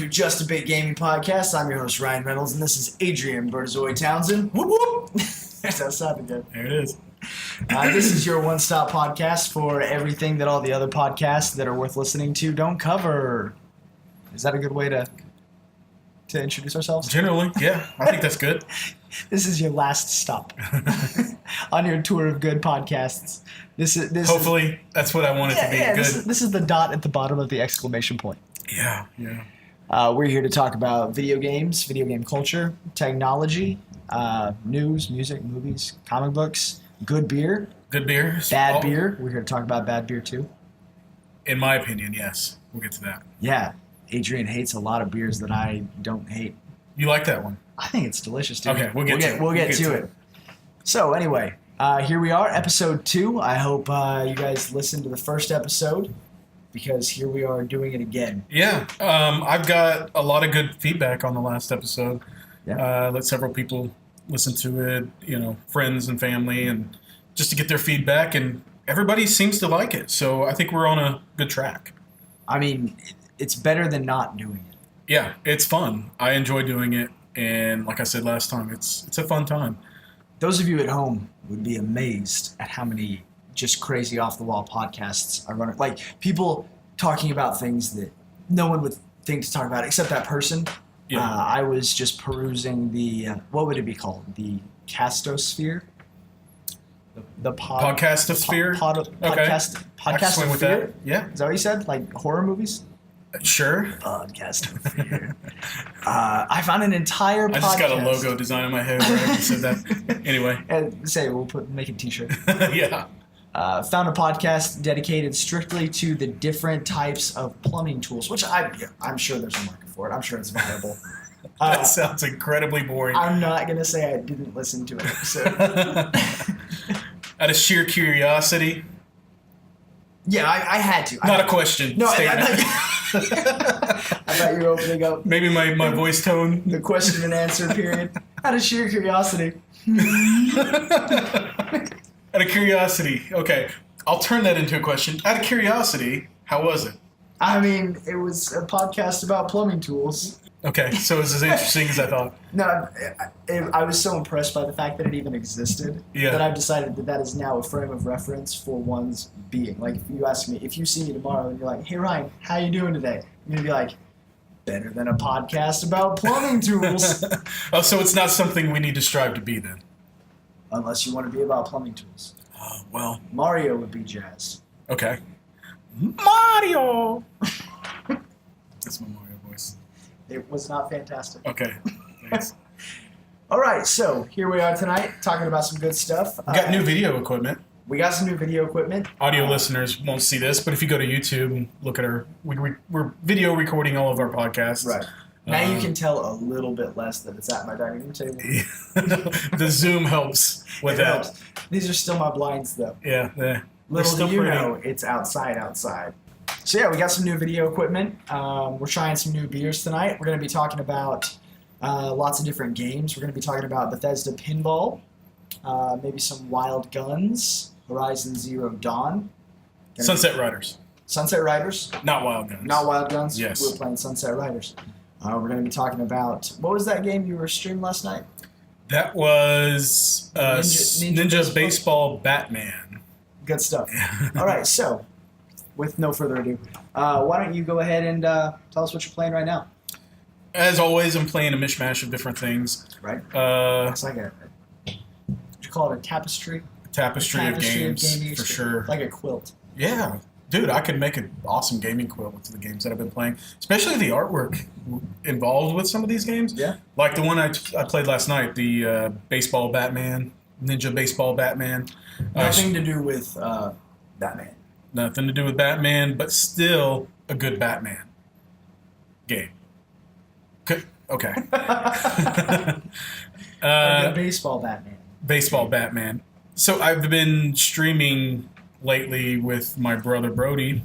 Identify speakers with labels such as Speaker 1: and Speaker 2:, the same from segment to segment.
Speaker 1: Just a Bit Gaming Podcast. I'm your host, Ryan Reynolds, and this is Adrian Townsend. Whoop whoop! That's not good.
Speaker 2: There it is.
Speaker 1: This is your one-stop podcast for everything that all the other podcasts that are worth listening to don't cover. Is that a good way to introduce ourselves?
Speaker 2: Generally, yeah. I think that's good.
Speaker 1: This is your last stop on your tour of good podcasts.
Speaker 2: Hopefully, that's what I want it to be. Good.
Speaker 1: This is the dot at the bottom of the exclamation point.
Speaker 2: Yeah.
Speaker 1: We're here to talk about video games, video game culture, technology, news, music, movies, comic books, good beer.
Speaker 2: Good beer.
Speaker 1: Bad beer. We're here to talk about bad beer, too.
Speaker 2: In my opinion, yes. We'll get to that.
Speaker 1: Yeah. Adrian hates a lot of beers that I don't hate.
Speaker 2: You like that one?
Speaker 1: I think it's delicious, dude.
Speaker 2: Okay, we'll get to it.
Speaker 1: So, anyway, here we are, episode 2. I hope you guys listened to the first episode, because here we are doing it again.
Speaker 2: Yeah. I've got a lot of good feedback on the last episode.
Speaker 1: Yeah.
Speaker 2: Let several people listen to it, friends and family, and just to get their feedback, and everybody seems to like it. So I think we're on a good track.
Speaker 1: I mean, it's better than not doing it.
Speaker 2: Yeah, it's fun. I enjoy doing it, and like I said last time, it's a fun time.
Speaker 1: Those of you at home would be amazed at how many just crazy off-the-wall podcasts are running. Like, people talking about things that no one would think to talk about except that person.
Speaker 2: Yeah.
Speaker 1: I was just perusing the, what would it be called? The castosphere? The
Speaker 2: podcastosphere?
Speaker 1: Podcastosphere?
Speaker 2: With that. Yeah.
Speaker 1: Is that what you said? Like horror movies?
Speaker 2: Sure.
Speaker 1: Podcastosphere. I found an entire podcast.
Speaker 2: I just got a logo design in my head where I said that. Anyway.
Speaker 1: Make a t-shirt.
Speaker 2: Yeah.
Speaker 1: Found a podcast dedicated strictly to the different types of plumbing tools, which I'm sure there's a market for it. I'm sure it's viable.
Speaker 2: That sounds incredibly boring.
Speaker 1: I'm not going to say I didn't listen to an episode.
Speaker 2: Out of sheer curiosity?
Speaker 1: Yeah, I had to.
Speaker 2: Not a question.
Speaker 1: No, I thought you were opening up.
Speaker 2: Maybe my voice tone.
Speaker 1: The question and answer period. Out of sheer curiosity.
Speaker 2: Out of curiosity. Okay. I'll turn that into a question. Out of curiosity, how was it?
Speaker 1: I mean, it was a podcast about plumbing tools.
Speaker 2: Okay. So it was as interesting as I thought.
Speaker 1: No, I was so impressed by the fact that it even existed that I've decided that is now a frame of reference for one's being. Like, if you see me tomorrow and you're like, hey, Ryan, how you doing today? I'm going to be like, better than a podcast about plumbing tools.
Speaker 2: Oh, so it's not something we need to strive to be then?
Speaker 1: Unless you want to be about plumbing tools.
Speaker 2: Well.
Speaker 1: Mario would be jazz.
Speaker 2: Okay. Mario! That's my Mario voice.
Speaker 1: It was not fantastic.
Speaker 2: Okay. Thanks.
Speaker 1: All right, so here we are tonight talking about some good stuff.
Speaker 2: We got new video equipment.
Speaker 1: We got some new video equipment.
Speaker 2: Audio listeners won't see this, but if you go to YouTube and look at we're video recording all of our podcasts.
Speaker 1: Right. Now you can tell a little bit less that it's at my dining room table.
Speaker 2: The Zoom helps with that.
Speaker 1: Helps. These are still my blinds, though.
Speaker 2: Yeah.
Speaker 1: Little do you know, it's outside. So yeah, we got some new video equipment. We're trying some new beers tonight. We're going to be talking about lots of different games. We're going to be talking about Bethesda Pinball, maybe some Wild Guns, Horizon Zero Dawn.
Speaker 2: Sunset Riders.
Speaker 1: Sunset Riders?
Speaker 2: Not Wild Guns.
Speaker 1: Not Wild Guns?
Speaker 2: Yes.
Speaker 1: We're playing Sunset Riders. We're going to be talking about, what was that game you were streaming last night?
Speaker 2: That was Ninja Baseball Batman.
Speaker 1: Good stuff. All right, so with no further ado, why don't you go ahead and tell us what you're playing right now?
Speaker 2: As always, I'm playing a mishmash of different things.
Speaker 1: Right. It's like would you call it a tapestry?
Speaker 2: A tapestry of games, for sure.
Speaker 1: Like a quilt.
Speaker 2: Yeah. Dude, I could make an awesome gaming quilt with the games that I've been playing, especially the artwork involved with some of these games.
Speaker 1: Yeah.
Speaker 2: Like the one I played last night, the Baseball Batman, Ninja Baseball Batman.
Speaker 1: Nothing to do with Batman.
Speaker 2: Nothing to do with Batman, but still a good Batman game. Okay.
Speaker 1: Or the baseball Batman.
Speaker 2: Baseball Batman. So I've been streaming lately with my brother Brody,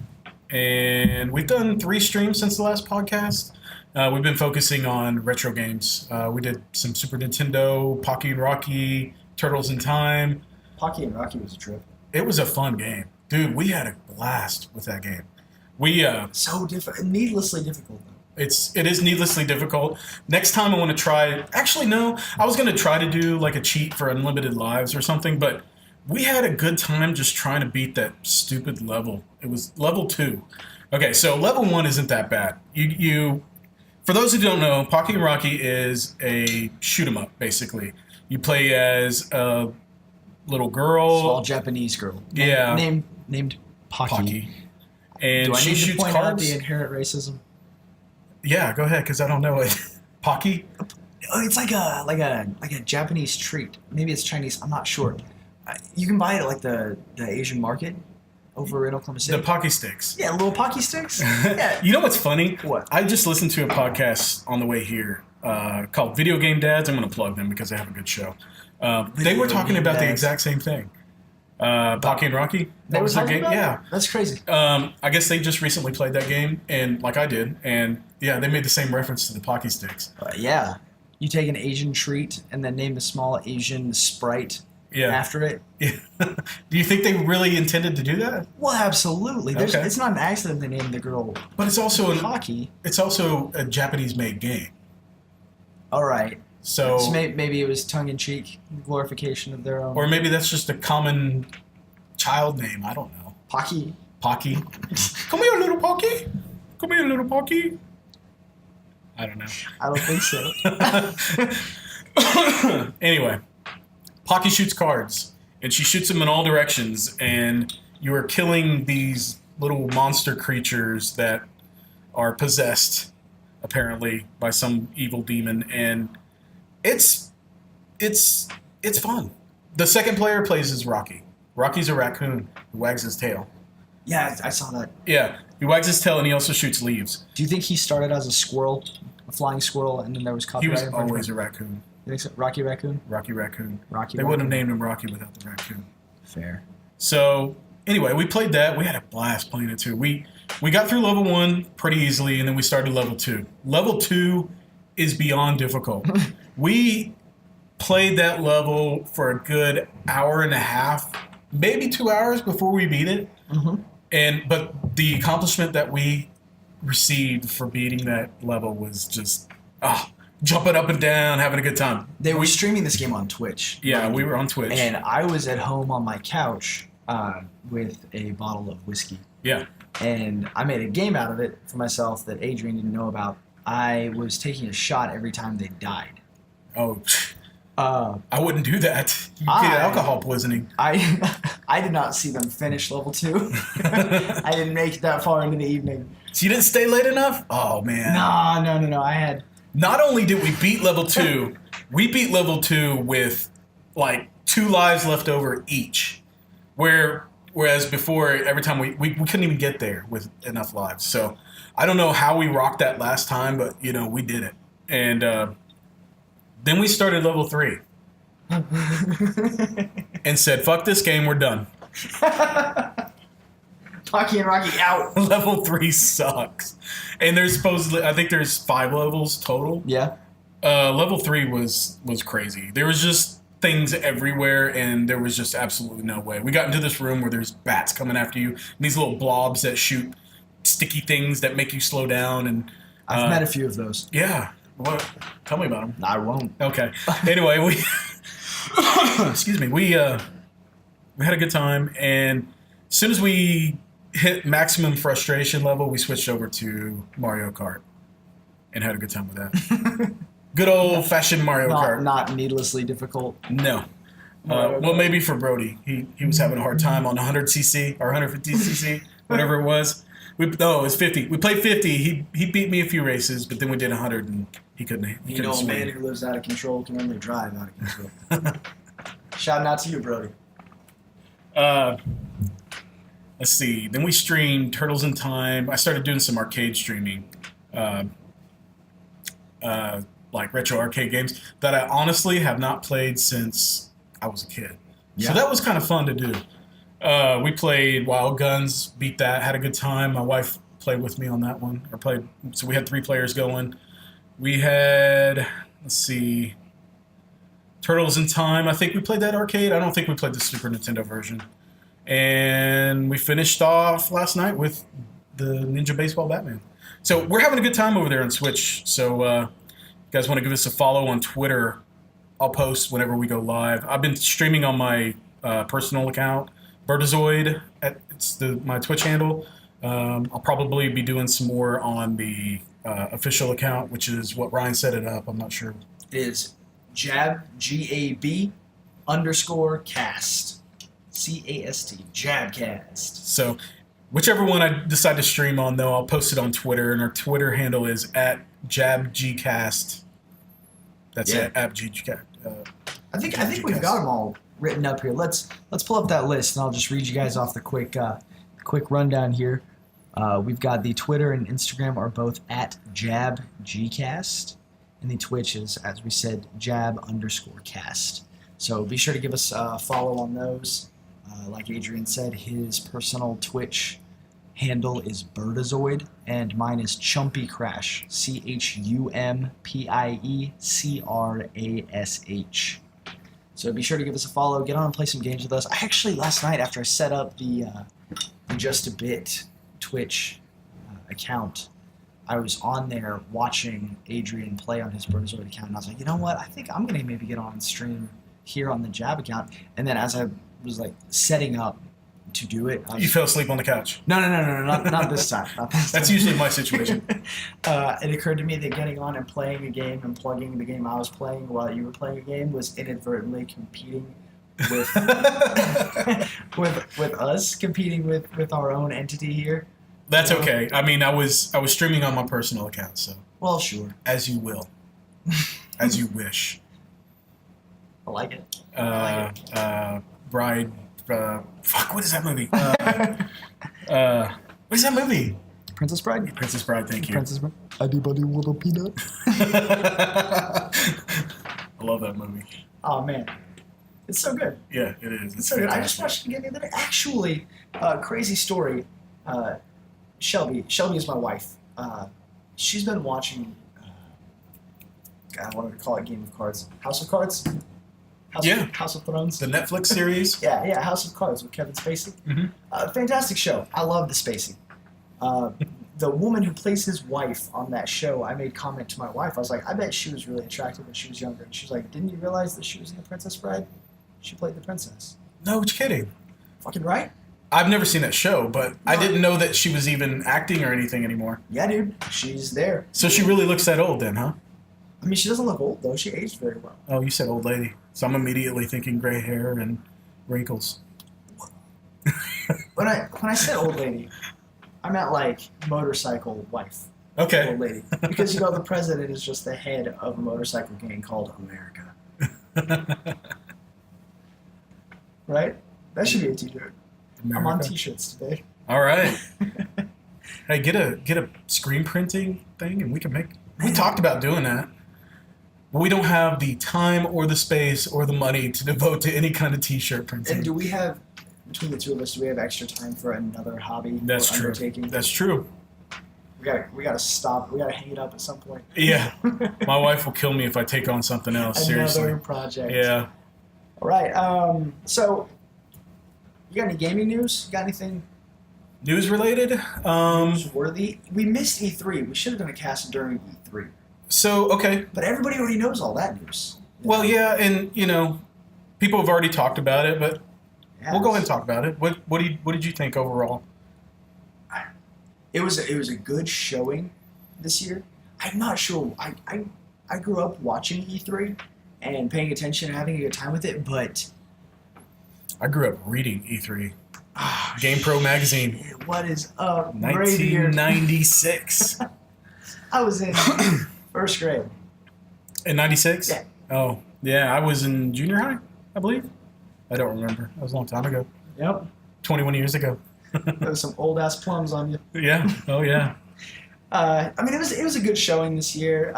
Speaker 2: and we've done 3 streams since the last podcast. We've been focusing on retro games. We did some Super Nintendo, Pocky Rocky, Turtles in Time.
Speaker 1: Pocky and Rocky was a trip.
Speaker 2: It was a fun game. Dude, we had a blast with that game.
Speaker 1: So difficult, needlessly difficult though.
Speaker 2: It is needlessly difficult. Next time I want to try. Actually, no. I was going to try to do like a cheat for unlimited lives or something, but we had a good time just trying to beat that stupid level. It was level 2. Okay, so level 1 isn't that bad. You for those who don't know, Pocky Rocky is a shoot 'em up. Basically, you play as a little girl,
Speaker 1: small Japanese girl.
Speaker 2: Yeah,
Speaker 1: named Pocky.
Speaker 2: And
Speaker 1: do I
Speaker 2: she
Speaker 1: need to
Speaker 2: shoots
Speaker 1: point out
Speaker 2: cards.
Speaker 1: the inherent racism?
Speaker 2: Yeah, go ahead, because I don't know it. Pocky?
Speaker 1: Oh, it's like a Japanese treat. Maybe it's Chinese. I'm not sure. You can buy it at like the Asian market over in Oklahoma City.
Speaker 2: The Pocky sticks.
Speaker 1: Yeah, little Pocky sticks. Yeah.
Speaker 2: You know what's funny?
Speaker 1: What?
Speaker 2: I just listened to a podcast on the way here called Video Game Dads. I'm going to plug them because they have a good show. They were talking about the exact same thing. Pocky and Rocky.
Speaker 1: That was their game.
Speaker 2: Yeah,
Speaker 1: that's crazy.
Speaker 2: I guess they just recently played that game, and like I did, and yeah, they made the same reference to the Pocky sticks.
Speaker 1: Yeah, you take an Asian treat and then name a small Asian sprite after it.
Speaker 2: Yeah. Do you think they really intended to do that?
Speaker 1: Well, absolutely.
Speaker 2: Okay.
Speaker 1: It's not an accident they named the girl.
Speaker 2: But it's also
Speaker 1: Pocky.
Speaker 2: It's also a Japanese-made game.
Speaker 1: All right.
Speaker 2: So
Speaker 1: maybe it was tongue-in-cheek glorification of their own.
Speaker 2: Or maybe that's just a common child name. I don't know.
Speaker 1: Pocky.
Speaker 2: Pocky. Come here, little Pocky. Come here, little Pocky. I don't know.
Speaker 1: I don't think so.
Speaker 2: Anyway, Pocky shoots cards, and she shoots them in all directions, and you are killing these little monster creatures that are possessed, apparently, by some evil demon, and it's fun. The second player plays as Rocky. Rocky's a raccoon who wags his tail.
Speaker 1: Yeah, I saw that.
Speaker 2: Yeah, he wags his tail and he also shoots leaves.
Speaker 1: Do you think he started as a squirrel, a flying squirrel, and then there was copyright?
Speaker 2: He was always a raccoon.
Speaker 1: You think so? Rocky Raccoon?
Speaker 2: Rocky Raccoon.
Speaker 1: Rocky.
Speaker 2: They wouldn't have named him Rocky without the raccoon.
Speaker 1: Fair.
Speaker 2: So anyway, we played that. We had a blast playing it too. We got through level 1 pretty easily, and then we started level 2. Level 2 is beyond difficult. We played that level for a good hour and a half, maybe 2 hours before we beat it.
Speaker 1: Mm-hmm.
Speaker 2: But the accomplishment that we received for beating that level was just jumping up and down, having a good time.
Speaker 1: They were streaming this game on Twitch.
Speaker 2: Yeah, we were on Twitch.
Speaker 1: And I was at home on my couch with a bottle of whiskey.
Speaker 2: Yeah.
Speaker 1: And I made a game out of it for myself that Adrian didn't know about. I was taking a shot every time they died.
Speaker 2: Oh, I wouldn't do that. You get alcohol poisoning.
Speaker 1: I did not see them finish level 2. I didn't make it that far into the evening.
Speaker 2: So you didn't stay late enough? Oh, man.
Speaker 1: No. I had...
Speaker 2: Not only did we beat level 2, we beat level 2 with, like, 2 lives left over each. Whereas before, every time we couldn't even get there with enough lives. So I don't know how we rocked that last time, but, we did it. And then we started level 3. And said, fuck this game, we're done.
Speaker 1: Pocky and Rocky out.
Speaker 2: Level 3 sucks. And there's supposedly, I think there's 5 levels total.
Speaker 1: Yeah.
Speaker 2: Level 3 was crazy. There was just things everywhere, and there was just absolutely no way. We got into this room where there's bats coming after you, and these little blobs that shoot sticky things that make you slow down. And
Speaker 1: I've met a few of those.
Speaker 2: Yeah. What? Tell me about them.
Speaker 1: I won't.
Speaker 2: Okay. Anyway, we excuse me. We had a good time, and as soon as we hit maximum frustration level, we switched over to Mario Kart and had a good time with that. Good old-fashioned Mario Kart.
Speaker 1: Not needlessly difficult.
Speaker 2: No. Well, maybe for Brody. He was having a hard time on 100cc or 150cc, whatever it was. It was 50. We played 50. He beat me a few races, but then we did 100, and he couldn't
Speaker 1: a man who lives out of control can only drive out of control. Shouting out to you, Brody.
Speaker 2: Let's see. Then we streamed Turtles in Time. I started doing some arcade streaming. like retro arcade games that I honestly have not played since I was a kid.
Speaker 1: Yeah.
Speaker 2: So that was kind of fun to do. We played Wild Guns, beat that, had a good time. My wife played with me on that one. So we had 3 players going. We had, let's see, Turtles in Time. I think we played that arcade. I don't think we played the Super Nintendo version. And we finished off last night with the Ninja Baseball Batman. So we're having a good time over there on Switch. So you guys want to give us a follow on Twitter, I'll post whenever we go live. I've been streaming on my personal account, Birdazoid. It's my Twitch handle. I'll probably be doing some more on the official account, which is what Ryan set it up. I'm not sure.
Speaker 1: It is Jab, G-A-B, _cast. C-A-S-T, Jabcast.
Speaker 2: So whichever one I decide to stream on, though, I'll post it on Twitter, and our Twitter handle is @JabGcast. That's it, @GCast.
Speaker 1: I think we've got them all written up here. Let's pull up that list, and I'll just read you guys off the quick rundown here. We've got the Twitter and Instagram are both @JabGcast, and the Twitch is, as we said, Jab_cast. So be sure to give us a follow on those. Like Adrian said, his personal Twitch handle is Birdazoid, and mine is Chumpy Crash, ChumpieCrash. So be sure to give us a follow. Get on and play some games with us. I actually, last night, after I set up the Just a Bit Twitch account, I was on there watching Adrian play on his Birdazoid account, and I was like, you know what? I think I'm going to maybe get on and stream here on the Jab account. And then as I was like setting up to do it,
Speaker 2: You fell asleep on the couch.
Speaker 1: No, not this time.
Speaker 2: That's usually my situation.
Speaker 1: It occurred to me that getting on and playing a game and plugging the game I was playing while you were playing a game was inadvertently competing with with us, competing with our own entity here.
Speaker 2: That's okay. I mean, I was streaming on my personal account, so.
Speaker 1: Well, sure.
Speaker 2: As you will. As you wish.
Speaker 1: I like it.
Speaker 2: Bride. Fuck, what is that movie? What is that movie?
Speaker 1: Princess Bride?
Speaker 2: Princess Bride, thank you.
Speaker 1: Princess Bride. Anybody want a peanut?
Speaker 2: I love that movie.
Speaker 1: Oh, man. It's so good.
Speaker 2: Yeah, it is.
Speaker 1: It's so good. I just watched it again the other day. Actually, crazy story. Shelby is my wife. She's been watching, I wanted to call it Game of Cards. House of Cards? House of Thrones.
Speaker 2: The Netflix series?
Speaker 1: Yeah, House of Cards with Kevin Spacey.
Speaker 2: Mm-hmm.
Speaker 1: Fantastic show. I love the Spacey. The woman who plays his wife on that show, I made comment to my wife. I was like, I bet she was really attractive when she was younger. And she was like, didn't you realize that she was in The Princess Bride? She played the princess.
Speaker 2: No, you're kidding.
Speaker 1: Fucking right.
Speaker 2: I've never seen that show, but I didn't know that she was even acting or anything anymore.
Speaker 1: Yeah, dude. She's there.
Speaker 2: So she really looks that old then, huh?
Speaker 1: I mean, she doesn't look old, though. She aged very well.
Speaker 2: Oh, you said old lady. So I'm immediately thinking gray hair and wrinkles.
Speaker 1: When I said old lady, I meant like motorcycle wife.
Speaker 2: Okay.
Speaker 1: Old lady. Because, the president is just the head of a motorcycle gang called America. Right? That should be a t-shirt. I'm on t-shirts today.
Speaker 2: All right. Hey, get a screen printing thing, and we can make. We talked about doing that. But we don't have the time or the space or the money to devote to any kind of t-shirt printing.
Speaker 1: And do we have, between the two of us, do we have extra time for another hobby?
Speaker 2: That's
Speaker 1: or
Speaker 2: true.
Speaker 1: Undertaking?
Speaker 2: That's true.
Speaker 1: We gotta stop. We gotta hang it up at some point.
Speaker 2: Yeah. My wife will kill me if I take on something else. Seriously.
Speaker 1: Another project.
Speaker 2: Yeah.
Speaker 1: All right. So, you got any gaming news? Got anything
Speaker 2: News related?
Speaker 1: newsworthy? We missed E3. We should have done a cast during E3.
Speaker 2: So, okay.
Speaker 1: But everybody already knows all that news.
Speaker 2: Well, yeah, and, people have already talked about it, but we'll go ahead and talk about it. What did you think overall?
Speaker 1: It was a good showing this year. I'm not sure. I grew up watching E3 and paying attention and having a good time with it, but
Speaker 2: I grew up reading E3. GamePro magazine.
Speaker 1: Shit, what is up?
Speaker 2: 1996.
Speaker 1: I was in first grade.
Speaker 2: In 96?
Speaker 1: Yeah.
Speaker 2: Oh, yeah. I was in junior high, I believe. I don't remember. That was a long time ago.
Speaker 1: Yep.
Speaker 2: 21 years ago.
Speaker 1: There was some old ass plums on you.
Speaker 2: Yeah. Oh, yeah.
Speaker 1: I mean, it was a good showing this year.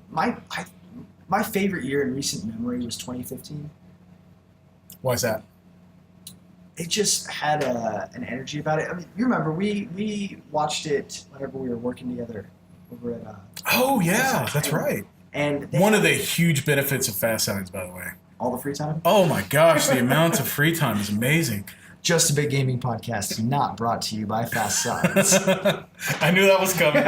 Speaker 1: My favorite year in recent memory was 2015.
Speaker 2: Why is that?
Speaker 1: It just had an energy about it. I mean, you remember we watched it whenever we were working together over at.
Speaker 2: Oh yeah, that's right.
Speaker 1: And
Speaker 2: one of the huge benefits of Fast Signs, by the way.
Speaker 1: All the free time.
Speaker 2: Oh my gosh, the amount of free time is amazing.
Speaker 1: Just a Big Gaming Podcast, not brought to you by Fast Signs.
Speaker 2: I knew that was coming.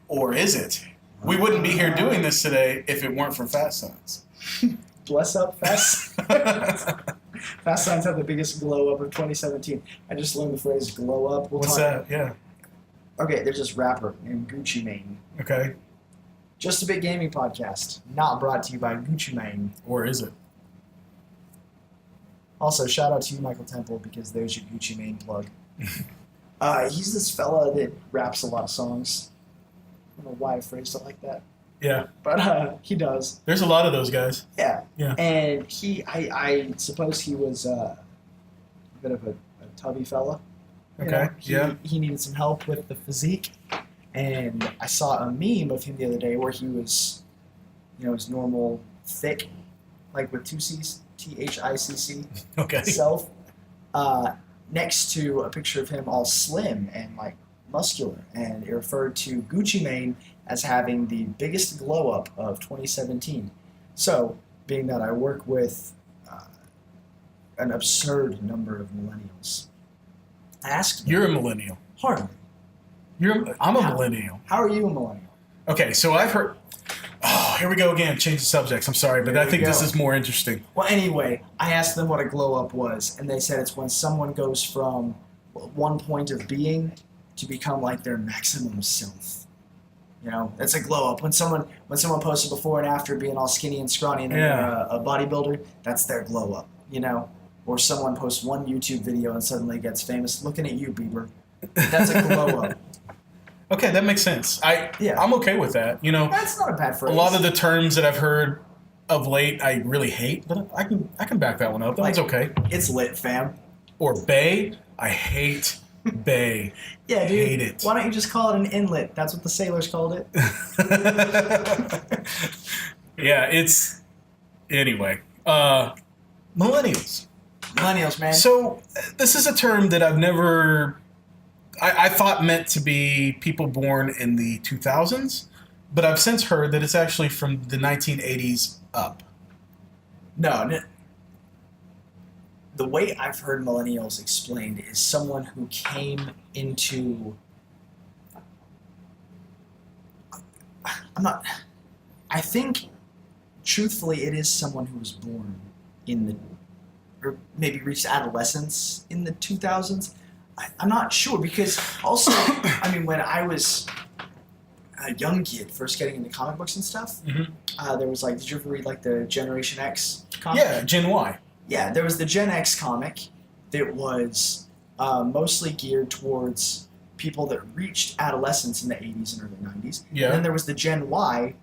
Speaker 2: Or is it? We wouldn't be here doing this today if it weren't for Fast Signs.
Speaker 1: Bless up, Fast Signs. Fast Signs had the biggest glow up of 2017. I just learned the phrase glow up.
Speaker 2: What's that? Yeah.
Speaker 1: Okay, there's this rapper named Gucci Mane.
Speaker 2: Okay.
Speaker 1: Just a Big Gaming Podcast, not brought to you by Gucci Mane.
Speaker 2: Or is it?
Speaker 1: Also, shout out to you, Michael Temple, because there's your Gucci Mane plug. He's this fella that raps a lot of songs. I don't know why I phrased it like that.
Speaker 2: Yeah.
Speaker 1: But he does.
Speaker 2: There's a lot of those guys.
Speaker 1: Yeah.
Speaker 2: Yeah.
Speaker 1: And I suppose he was a bit of a tubby fella.
Speaker 2: Okay.
Speaker 1: He needed some help with the physique. And I saw a meme of him the other day where he was, his normal thick, like with two C's, THICC,
Speaker 2: okay.
Speaker 1: self, next to a picture of him all slim and like muscular. And it referred to Gucci Mane as having the biggest glow up of 2017. So, being that I work with an absurd number of millennials, I asked them,
Speaker 2: You're a millennial.
Speaker 1: Hardly.
Speaker 2: I'm a millennial.
Speaker 1: How are you a millennial?
Speaker 2: Okay, so I've heard... Oh, here we go again. Change the subjects. I'm sorry, but I think this is more interesting.
Speaker 1: Well, anyway, I asked them what a glow up was, and they said it's when someone goes from one point of being to become like their maximum self. That's a glow up. When someone posted before and after being all skinny and scrawny and then they're a bodybuilder, that's their glow up. Or someone posts one YouTube video and suddenly gets famous. Looking at you, Bieber. That's a glow up.
Speaker 2: Okay, that makes sense. I'm okay with that.
Speaker 1: That's not a bad phrase.
Speaker 2: A lot of the terms that I've heard of late, I really hate, but I can back that one up. That's okay.
Speaker 1: It's lit, fam.
Speaker 2: Or bae, I hate bae.
Speaker 1: Yeah, dude.
Speaker 2: Hate it.
Speaker 1: Why don't you just call it an inlet? That's what the sailors called it.
Speaker 2: Yeah, it's anyway. Millennials.
Speaker 1: Millennials, man.
Speaker 2: So this is a term that I've never. I thought meant to be people born in the 2000s, but I've since heard that it's actually from the 1980s up.
Speaker 1: No. The way I've heard millennials explained is someone who came into... I think, truthfully, it is someone who was born in the... or maybe reached adolescence in the 2000s. I'm not sure, because also, when I was a young kid, first getting into comic books and stuff, there was did you ever read the Generation X comic?
Speaker 2: Yeah, Gen Y.
Speaker 1: Yeah, there was the Gen X comic that was mostly geared towards people that reached adolescence in the 80s and early 90s.
Speaker 2: Yeah.
Speaker 1: And then there was the Gen Y.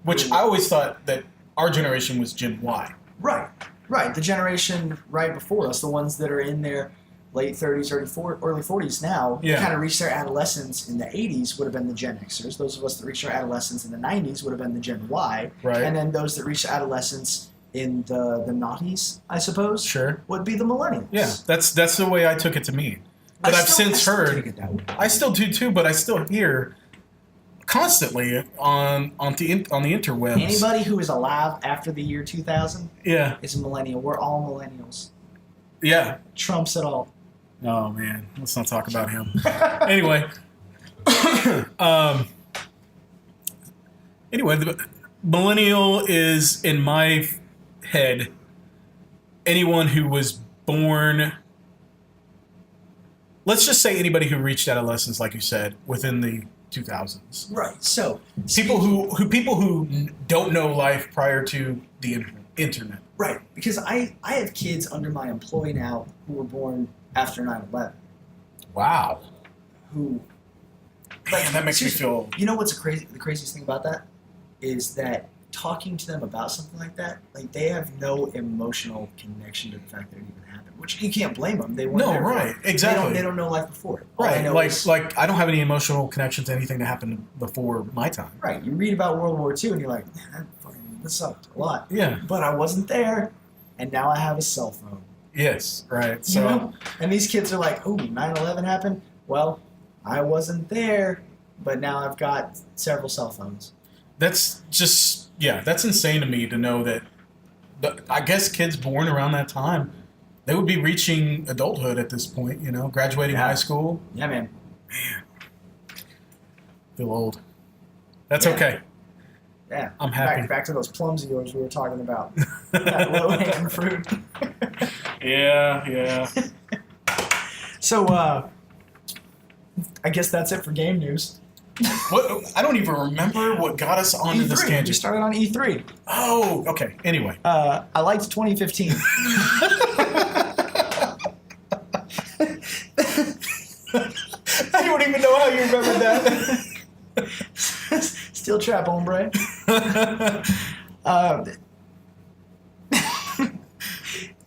Speaker 2: Which I always thought that our generation was Gen Y.
Speaker 1: Right. The generation right before us, the ones that are in their late 30s, early 40s now, kind of reached their adolescence in the 80s would have been the Gen Xers. Those of us that reached our adolescence in the 90s would have been the Gen Y.
Speaker 2: Right.
Speaker 1: And then those that reached adolescence in the noughties, I suppose, would be the millennials.
Speaker 2: Yeah, that's the way I took it to mean. But I've since heard, I still do too, but I still hear constantly on the interwebs.
Speaker 1: Anybody who is alive after the year 2000 is a millennial. We're all millennials.
Speaker 2: Yeah.
Speaker 1: Trumps it all.
Speaker 2: Oh, man. Let's not talk about him. Anyway. The millennial is, in my head, anyone who was born... Let's just say anybody who reached adolescence, like you said, within the 2000s.
Speaker 1: Right. So
Speaker 2: people who don't know life prior to the internet.
Speaker 1: Right. Because I have kids under my employ now who were born after 9/11.
Speaker 2: Wow.
Speaker 1: Who?
Speaker 2: Man, that makes me feel.
Speaker 1: You know what's the craziest thing about that is that talking to them about something like that, like they have no emotional connection to the fact that it even happened, which you can't blame them. They weren't
Speaker 2: No,
Speaker 1: there for
Speaker 2: right,
Speaker 1: it.
Speaker 2: exactly.
Speaker 1: They don't know life before it. All they
Speaker 2: Right,
Speaker 1: know
Speaker 2: like
Speaker 1: is-
Speaker 2: like I don't have any emotional connection to anything that happened before my time.
Speaker 1: right. You read about World War II and you're like, man, that sucked a lot.
Speaker 2: Yeah.
Speaker 1: But I wasn't there, and now I have a cell phone.
Speaker 2: Yes. Right. So.
Speaker 1: You know? And these kids are like, ooh, 9/11 happened? Well, I wasn't there, but now I've got several cell phones.
Speaker 2: That's just, yeah, that's insane to me to know that, I guess kids born around that time, they would be reaching adulthood at this point, you know, graduating high school.
Speaker 1: Yeah, man.
Speaker 2: Man, feel old. That's
Speaker 1: Yeah.
Speaker 2: okay.
Speaker 1: Yeah.
Speaker 2: I'm happy.
Speaker 1: Back to those plums of yours we were talking about. That low-hanging fruit.
Speaker 2: Yeah.
Speaker 1: So, I guess that's it for game news.
Speaker 2: What? I don't even remember what got us onto this
Speaker 1: E3. We
Speaker 2: tangent.
Speaker 1: started on E3.
Speaker 2: Oh, okay. Anyway.
Speaker 1: I liked 2015.
Speaker 2: I don't even know how you remember that.
Speaker 1: Steel trap, hombre.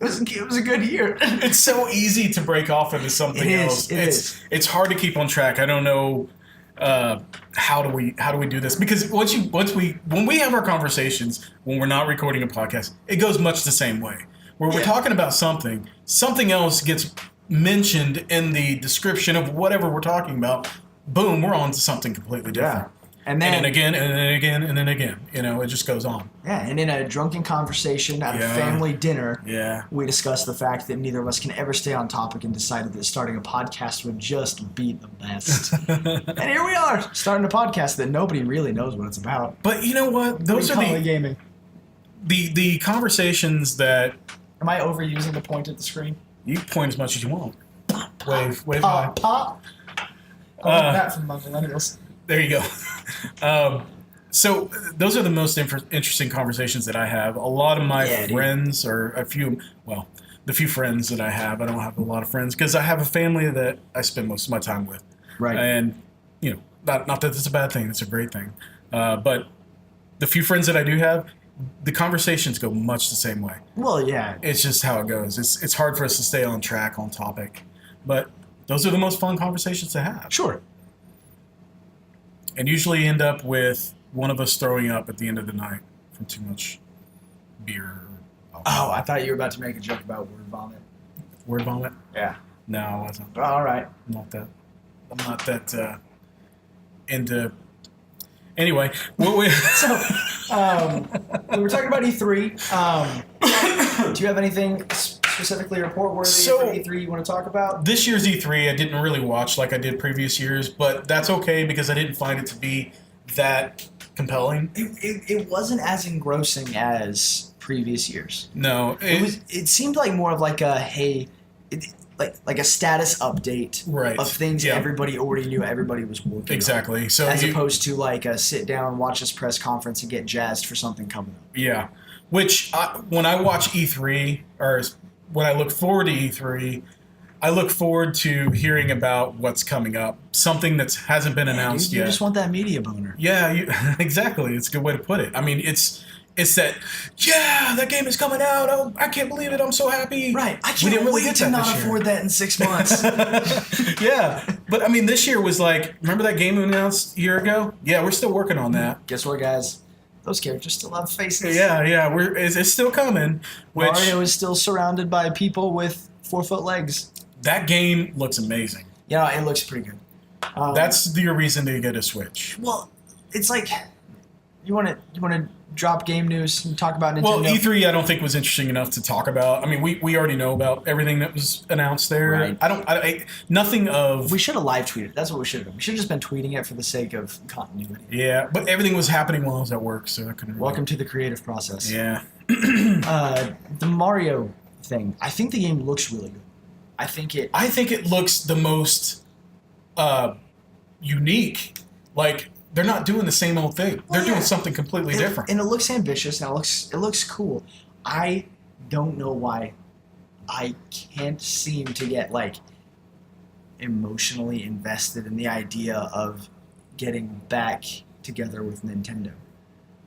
Speaker 1: It was a good year.
Speaker 2: It's so easy to break off into something else. It's hard to keep on track. I don't know how do we do this, because when we have our conversations, when we're not recording a podcast, it goes much the same way. Where we're talking about something else gets mentioned in the description of whatever we're talking about. Boom, we're on to something completely different.
Speaker 1: And then
Speaker 2: again, and then again, and then again. You know, it just goes on.
Speaker 1: Yeah, and in a drunken conversation at a family dinner, we discussed the fact that neither of us can ever stay on topic and decided that starting a podcast would just be the best. And here we are, starting a podcast that nobody really knows what it's about.
Speaker 2: But you know what? Those are
Speaker 1: the gaming.
Speaker 2: The conversations that...
Speaker 1: Am I overusing the point at the screen?
Speaker 2: You point as much as you want. Wave high.
Speaker 1: Pop. I like that from my millennials.
Speaker 2: There you go. So those are the most interesting conversations that I have. A lot of my friends, or the few friends that I don't have a lot of friends because I have a family that I spend most of my time with.
Speaker 1: Right.
Speaker 2: And, you know, not that it's a bad thing. It's a great thing. But the few friends that I do have, the conversations go much the same way.
Speaker 1: Well, yeah.
Speaker 2: It's just how it goes. It's hard for us to stay on track, on topic. But those are the most fun conversations to have.
Speaker 1: Sure.
Speaker 2: And usually end up with one of us throwing up at the end of the night from too much beer.
Speaker 1: Oh, I thought you were about to make a joke about word vomit.
Speaker 2: Word vomit?
Speaker 1: Yeah.
Speaker 2: No, I wasn't.
Speaker 1: All right.
Speaker 2: I'm not that into... Anyway,
Speaker 1: So, we were talking about E3. Do you have anything specifically report-worthy for E3 you want to talk about?
Speaker 2: This year's E3, I didn't really watch like I did previous years, but that's okay because I didn't find it to be that compelling.
Speaker 1: It wasn't as engrossing as previous years.
Speaker 2: No.
Speaker 1: It seemed like more of like a, like a status update of things everybody already knew everybody was working on.
Speaker 2: Exactly. So
Speaker 1: as opposed to like a sit down, watch this press conference and get jazzed for something coming up.
Speaker 2: Yeah. Which, when I watch E3, or when I look forward to E3, I look forward to hearing about what's coming up. Something that hasn't been announced yet.
Speaker 1: You just want that media boner.
Speaker 2: Yeah, exactly. It's a good way to put it. I mean, it's that, that game is coming out. Oh, I can't believe it. I'm so happy.
Speaker 1: Right. I can't wait to not afford that in 6 months.
Speaker 2: Yeah. But, I mean, this year was like, remember that game we announced a year ago? Yeah, we're still working on that.
Speaker 1: Guess what, guys? Those characters still have faces.
Speaker 2: Yeah. It's still coming.
Speaker 1: Mario is still surrounded by people with 4-foot legs.
Speaker 2: That game looks amazing.
Speaker 1: Yeah, it looks pretty good.
Speaker 2: That's your reason to get a Switch.
Speaker 1: Well, it's like you want to drop game news and talk about Nintendo.
Speaker 2: Well, E3 I don't think was interesting enough to talk about. I mean, we already know about everything that was announced there.
Speaker 1: Right.
Speaker 2: Nothing of...
Speaker 1: We should have live tweeted. That's what we should have done. We should have just been tweeting it for the sake of continuity.
Speaker 2: Yeah, but everything was happening while I was at work, so I couldn't...
Speaker 1: Welcome to the creative process.
Speaker 2: Yeah.
Speaker 1: The Mario thing. I think the game looks really good. I think it looks
Speaker 2: the most unique. Like, they're not doing the same old thing. They're doing something completely different.
Speaker 1: And it looks ambitious and it looks cool. I don't know why I can't seem to get like emotionally invested in the idea of getting back together with Nintendo.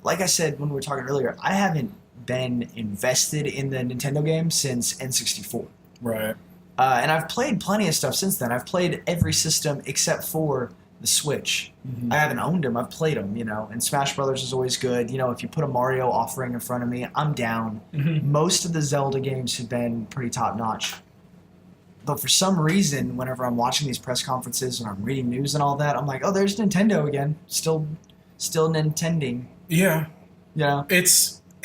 Speaker 1: like I said when we were talking earlier, I haven't been invested in the Nintendo game since N64.
Speaker 2: Right.
Speaker 1: And I've played plenty of stuff since then. I've played every system except for the Switch.
Speaker 2: Mm-hmm.
Speaker 1: I haven't owned them. I've played them, and Smash Brothers is always good. If you put a Mario offering in front of me, I'm down.
Speaker 2: Mm-hmm.
Speaker 1: Most of the Zelda games have been pretty top-notch. But for some reason, whenever I'm watching these press conferences and I'm reading news and all that, I'm like, oh, there's Nintendo again. Still Nintending.
Speaker 2: Yeah.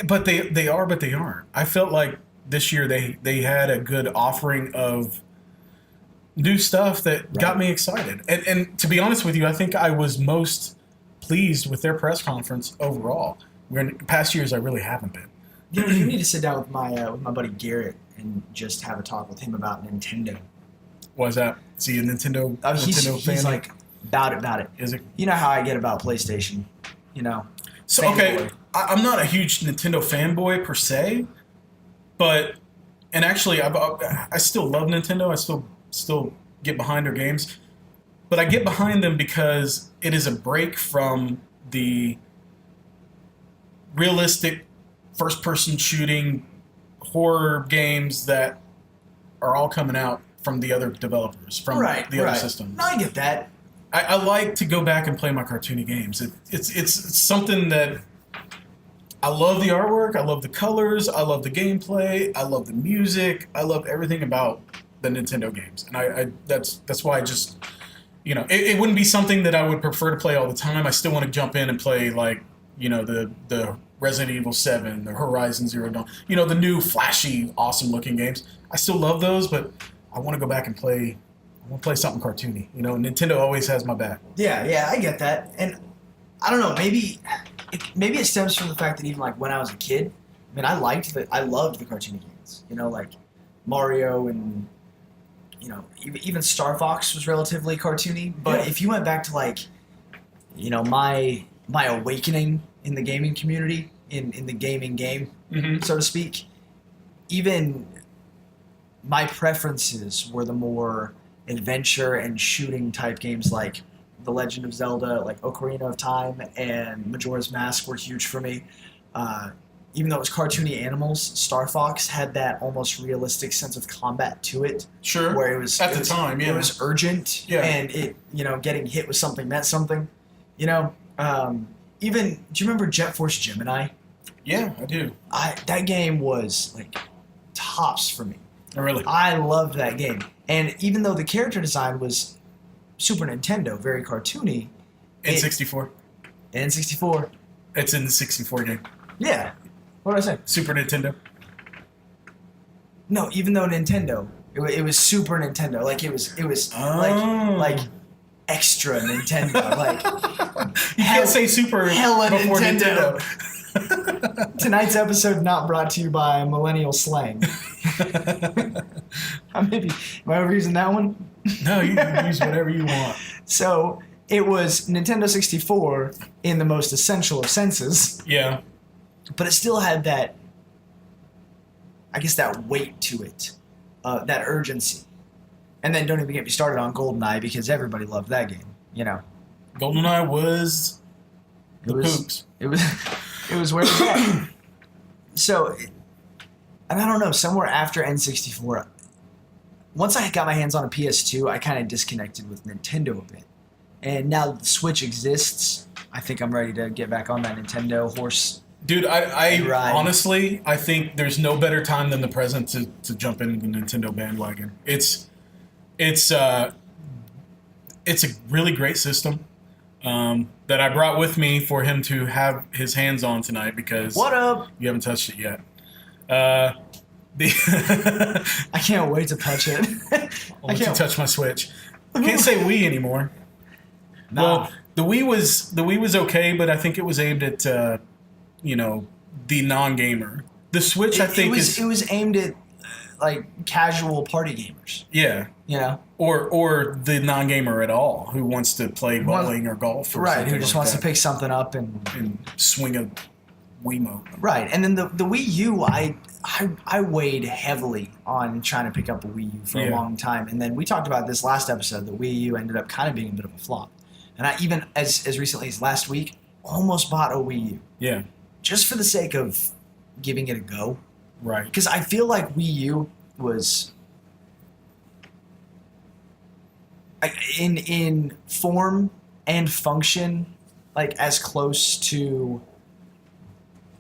Speaker 2: But they are, but they aren't. I felt like this year they had a good offering of new stuff that got me excited. And to be honest with you, I think I was most pleased with their press conference overall. Where in past years I really haven't been.
Speaker 1: You need to sit down with my buddy Garrett and just have a talk with him about Nintendo.
Speaker 2: Why is that? Is he a Nintendo fan?
Speaker 1: He's like about it.
Speaker 2: Is it?
Speaker 1: You know how I get about PlayStation.
Speaker 2: So okay, I'm not a huge Nintendo fanboy per se, but actually I still love Nintendo. I still get behind their games, but I get behind them because it is a break from the realistic first-person shooting horror games that are all coming out from the other developers, from the other systems.
Speaker 1: No, I get that.
Speaker 2: I like to go back and play my cartoony games. It's something that I love the artwork, I love the colors, I love the gameplay, I love the music, I love everything about the Nintendo games, and that's why I just it wouldn't be something that I would prefer to play all the time. I still want to jump in and play the Resident Evil 7, the Horizon Zero Dawn, the new flashy, awesome looking games. I still love those, but I want to go back and play. I want to play something cartoony. Nintendo always has my back.
Speaker 1: Yeah, I get that, and I don't know. Maybe it stems from the fact that even like when I was a kid, I loved the cartoony games. Like Mario and even Star Fox was relatively cartoony. But if you went back to like my awakening in the gaming community, in the gaming game, so to speak, even my preferences were the more adventure and shooting type games like The Legend of Zelda, like Ocarina of Time, and Majora's Mask were huge for me. Even though it was cartoony animals, Star Fox had that almost realistic sense of combat to it.
Speaker 2: Sure.
Speaker 1: Where it was it was urgent, and it getting hit with something meant something. Even do you remember Jet Force Gemini?
Speaker 2: Yeah, I do.
Speaker 1: That game was like tops for me.
Speaker 2: Oh, really?
Speaker 1: I loved that game. And even though the character design was Super Nintendo, very cartoony.
Speaker 2: N64.
Speaker 1: N64.
Speaker 2: It's in the 64 game.
Speaker 1: Yeah. What did I say?
Speaker 2: Super Nintendo.
Speaker 1: No, even though Nintendo, it was Super Nintendo. Like it was like extra Nintendo. Like
Speaker 2: you can't say Super
Speaker 1: hella
Speaker 2: before
Speaker 1: Nintendo. Tonight's episode not brought to you by millennial slang. Am I overusing that one?
Speaker 2: No, you can use whatever you want.
Speaker 1: So it was Nintendo 64 in the most essential of senses.
Speaker 2: Yeah.
Speaker 1: But it still had that, I guess, that weight to it, that urgency. And then don't even get me started on GoldenEye because everybody loved that game,
Speaker 2: GoldenEye was the poops.
Speaker 1: It was where it was at. So, and I don't know, somewhere after N64, once I got my hands on a PS2, I kind of disconnected with Nintendo a bit. And now that the Switch exists, I think I'm ready to get back on that Nintendo horse.
Speaker 2: Dude, I honestly, I think there's no better time than the present to jump into the Nintendo bandwagon. It's a really great system that I brought with me for him to have his hands on tonight because
Speaker 1: what up?
Speaker 2: You haven't touched it yet.
Speaker 1: I can't wait to touch it.
Speaker 2: I can't touch my Switch. I can't say Wii anymore.
Speaker 1: Nah.
Speaker 2: Well, the Wii was okay, but I think it was aimed at the non-gamer. The Switch, I think,
Speaker 1: it was aimed at like casual party gamers.
Speaker 2: Yeah. Or the non-gamer at all who wants to play bowling or golf. Or
Speaker 1: right, who just wants to pick something up and
Speaker 2: swing a Wiimote.
Speaker 1: Right, and then the Wii U, I weighed heavily on trying to pick up a Wii U for a long time, and then we talked about this last episode. The Wii U ended up kind of being a bit of a flop, and I even as recently as last week, almost bought a Wii U
Speaker 2: Yeah.
Speaker 1: just for the sake of giving it a go.
Speaker 2: Right.
Speaker 1: Because I feel like Wii U was in form and function, like as close to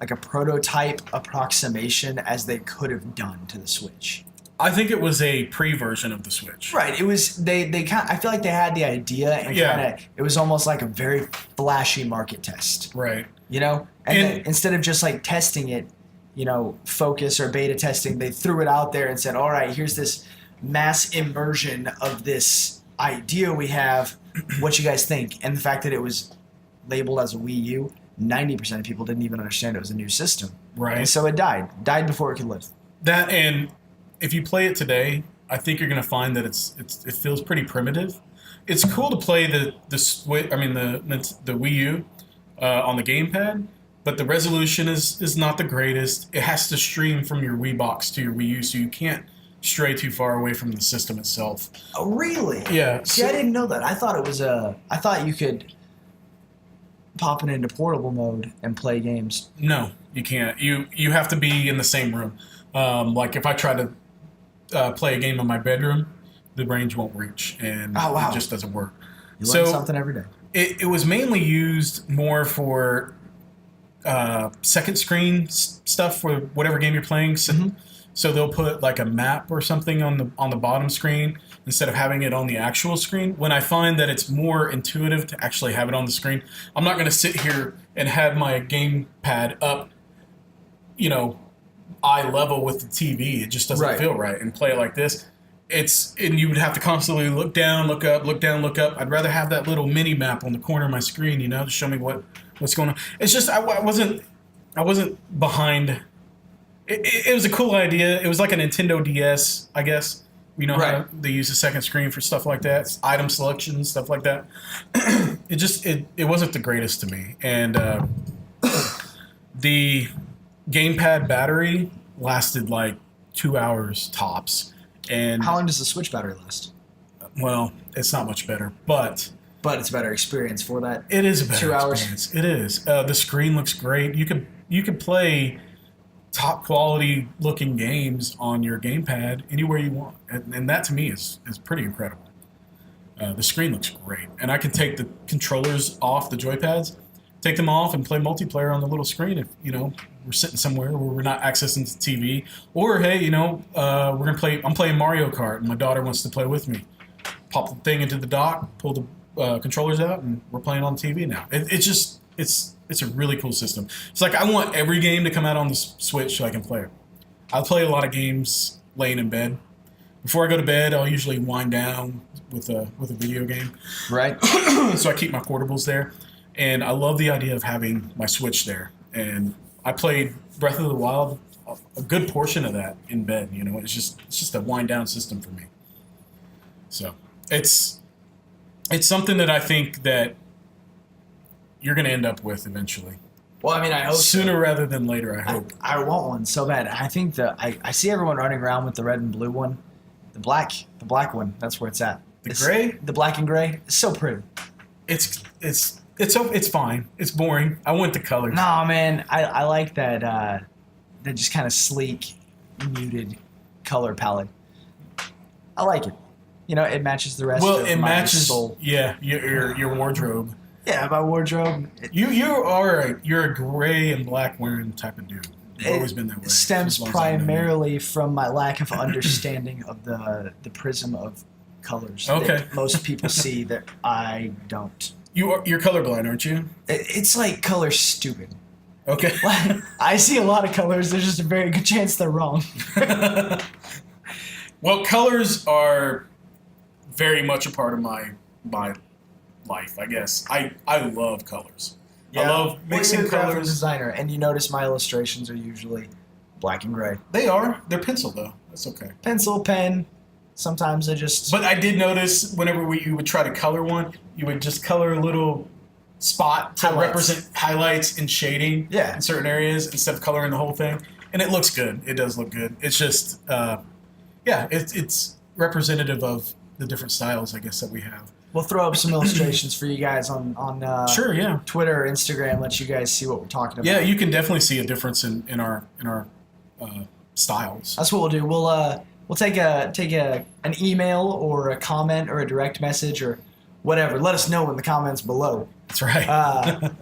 Speaker 1: like a prototype approximation as they could have done to the Switch.
Speaker 2: I think it was a pre-version of the Switch.
Speaker 1: Right. It was they kind. I feel like they had the idea and
Speaker 2: Yeah.
Speaker 1: kind of. It was almost like a very flashy market test.
Speaker 2: Right.
Speaker 1: You know, and then instead of just like testing it, focus or beta testing, they threw it out there and said, "All right, here's this mass immersion of this idea we have. What you guys think?" And the fact that it was labeled as a Wii U, 90% of people didn't even understand it was a new system.
Speaker 2: Right.
Speaker 1: And so it died before it could live.
Speaker 2: That, and if you play it today, I think you're going to find that it feels pretty primitive. It's cool to play the Switch. I mean the Wii U on the gamepad, but the resolution is not the greatest. It has to stream from your Wii box to your Wii U, so you can't stray too far away from the system itself.
Speaker 1: Oh, really?
Speaker 2: Yeah.
Speaker 1: See, I didn't know that. I thought it was I thought you could pop it into portable mode and play games.
Speaker 2: No, you can't. You have to be in the same room. Like if I try to play a game in my bedroom, the range won't reach, and it just doesn't work.
Speaker 1: You learn something every day.
Speaker 2: It was mainly used more for second screen stuff for whatever game you're playing. So they'll put like a map or something on the bottom screen instead of having it on the actual screen. When I find that it's more intuitive to actually have it on the screen, I'm not going to sit here and have my gamepad up, eye level with the TV. It just doesn't feel right, and play it like this. And you would have to constantly look down, look up, look down, look up. I'd rather have that little mini map on the corner of my screen, to show me what's going on. It's just I wasn't behind. It was a cool idea. It was like a Nintendo DS, I guess. How they use the second screen for stuff like that, it's item selection, stuff like that. It wasn't the greatest to me, and the gamepad battery lasted like 2 hours tops. And
Speaker 1: how long does the Switch battery last?
Speaker 2: Well, it's not much better, but
Speaker 1: it's a better experience for that.
Speaker 2: It is a better
Speaker 1: 2 hours.
Speaker 2: Experience. It is. The screen looks great. You could play top quality looking games on your gamepad anywhere you want, and that to me is pretty incredible. The screen looks great, and I can take the controllers off the joypads, take them off, and play multiplayer on the little screen if we're sitting somewhere where we're not accessing the TV, or hey, we're gonna play. I'm playing Mario Kart, and my daughter wants to play with me. Pop the thing into the dock, pull the controllers out, and we're playing on TV now. It's a really cool system. It's like I want every game to come out on the Switch so I can play it. I'll play a lot of games laying in bed. Before I go to bed, I'll usually wind down with a video game.
Speaker 1: Right.
Speaker 2: So I keep my portables there, and I love the idea of having my Switch there. And I played Breath of the Wild, a good portion of that in bed. It's just a wind down system for me. So it's something that I think that you're going to end up with eventually.
Speaker 1: Well, I mean, I hope
Speaker 2: sooner rather than later. I hope.
Speaker 1: I want one so bad. I think I see everyone running around with the red and blue one, the black one. That's where it's at.
Speaker 2: Gray,
Speaker 1: the black and gray. It's so pretty.
Speaker 2: It's fine. It's boring. I want the colors.
Speaker 1: No, man, I like that just kind of sleek, muted color palette. I like it. It matches the rest.
Speaker 2: Well,
Speaker 1: of
Speaker 2: it
Speaker 1: my
Speaker 2: matches.
Speaker 1: soul.
Speaker 2: Yeah, your wardrobe.
Speaker 1: Yeah, my wardrobe.
Speaker 2: You're a gray and black wearing type of dude. You've always been that way.
Speaker 1: It stems primarily from my lack of understanding of the prism of colors that most people see that I don't.
Speaker 2: You're colorblind, aren't you?
Speaker 1: It's like color stupid.
Speaker 2: Okay.
Speaker 1: I see a lot of colors. There's just a very good chance they're wrong.
Speaker 2: Well, colors are very much a part of my life, I guess. I love colors. Yeah. I love mixing
Speaker 1: you're a graphic
Speaker 2: colors.
Speaker 1: Designer, and you notice my illustrations are usually black and gray.
Speaker 2: They are. They're pencil though. That's okay.
Speaker 1: Pencil, pen. Sometimes I just.
Speaker 2: But I did notice whenever you would try to color one, you would just color a little spot to represent highlights and shading in certain areas instead of coloring the whole thing, and it looks good. It does look good. It's just, it's representative of the different styles, I guess, that we have.
Speaker 1: We'll throw up some illustrations for you guys on
Speaker 2: Sure, yeah.
Speaker 1: Twitter or Instagram. Let you guys see what we're talking about.
Speaker 2: Yeah, you can definitely see a difference in our styles.
Speaker 1: That's what we'll do. We'll take an email or a comment or a direct message or whatever. Let us know in the comments below.
Speaker 2: That's right.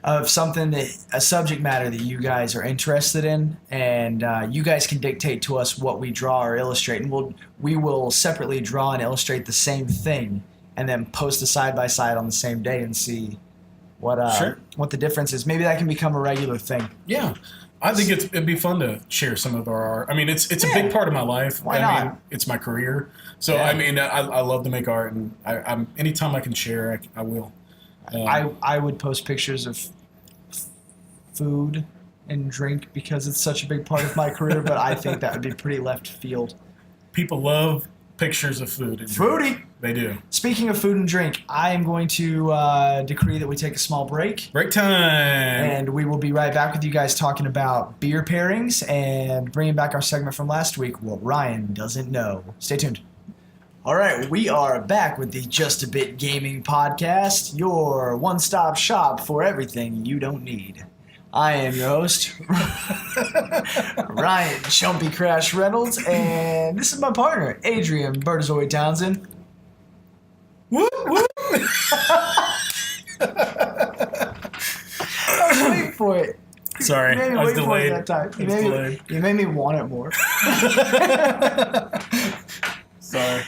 Speaker 1: Of something a subject matter that you guys are interested in, and you guys can dictate to us what we draw or illustrate, and we will separately draw and illustrate the same thing, and then post a side by side on the same day and see what the difference is. Maybe that can become a regular thing.
Speaker 2: Yeah. I think it'd be fun to share some of our art. I mean, it's a big part of my life.
Speaker 1: Why not?
Speaker 2: I mean, it's my career. So, I mean, I love to make art, and I'm anytime I can share, I will.
Speaker 1: I would post pictures of food and drink because it's such a big part of my career, but I think that would be pretty left field.
Speaker 2: People love pictures of food. And
Speaker 1: Foodie!
Speaker 2: drink. They do.
Speaker 1: Speaking of food and drink, I am going to decree that we take a small break.
Speaker 2: Break time!
Speaker 1: And we will be right back with you guys talking about beer pairings and bringing back our segment from last week, What Ryan Doesn't Know. Stay tuned. All right, we are back with the Just a Bit Gaming Podcast, your one-stop shop for everything you don't need. I am your host, Ryan Chumpy Crash Reynolds, and this is my partner, Adrian Bertazoid Townsend.
Speaker 2: Whoop, whoop.
Speaker 1: I was waiting for it.
Speaker 2: Sorry, I was delayed.
Speaker 1: That time. You made me want it more.
Speaker 2: Sorry.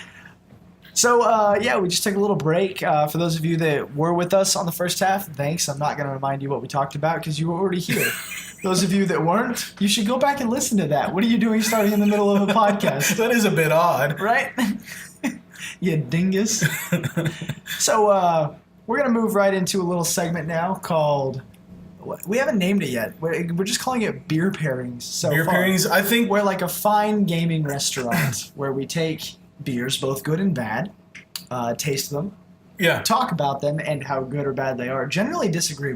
Speaker 1: So, we just took a little break. For those of you that were with us on the first half, thanks. I'm not going to remind you what we talked about because you were already here. Those of you that weren't, you should go back and listen to that. What are you doing starting in the middle of a podcast?
Speaker 2: That is a bit odd.
Speaker 1: Right? You dingus. So, we're going to move right into a little segment now called... We haven't named it yet. We're just calling it beer pairings. So
Speaker 2: beer pairings, I think...
Speaker 1: We're like a fine gaming restaurant where we take beers, both good and bad, taste them, talk about them and how good or bad they are. Generally disagree.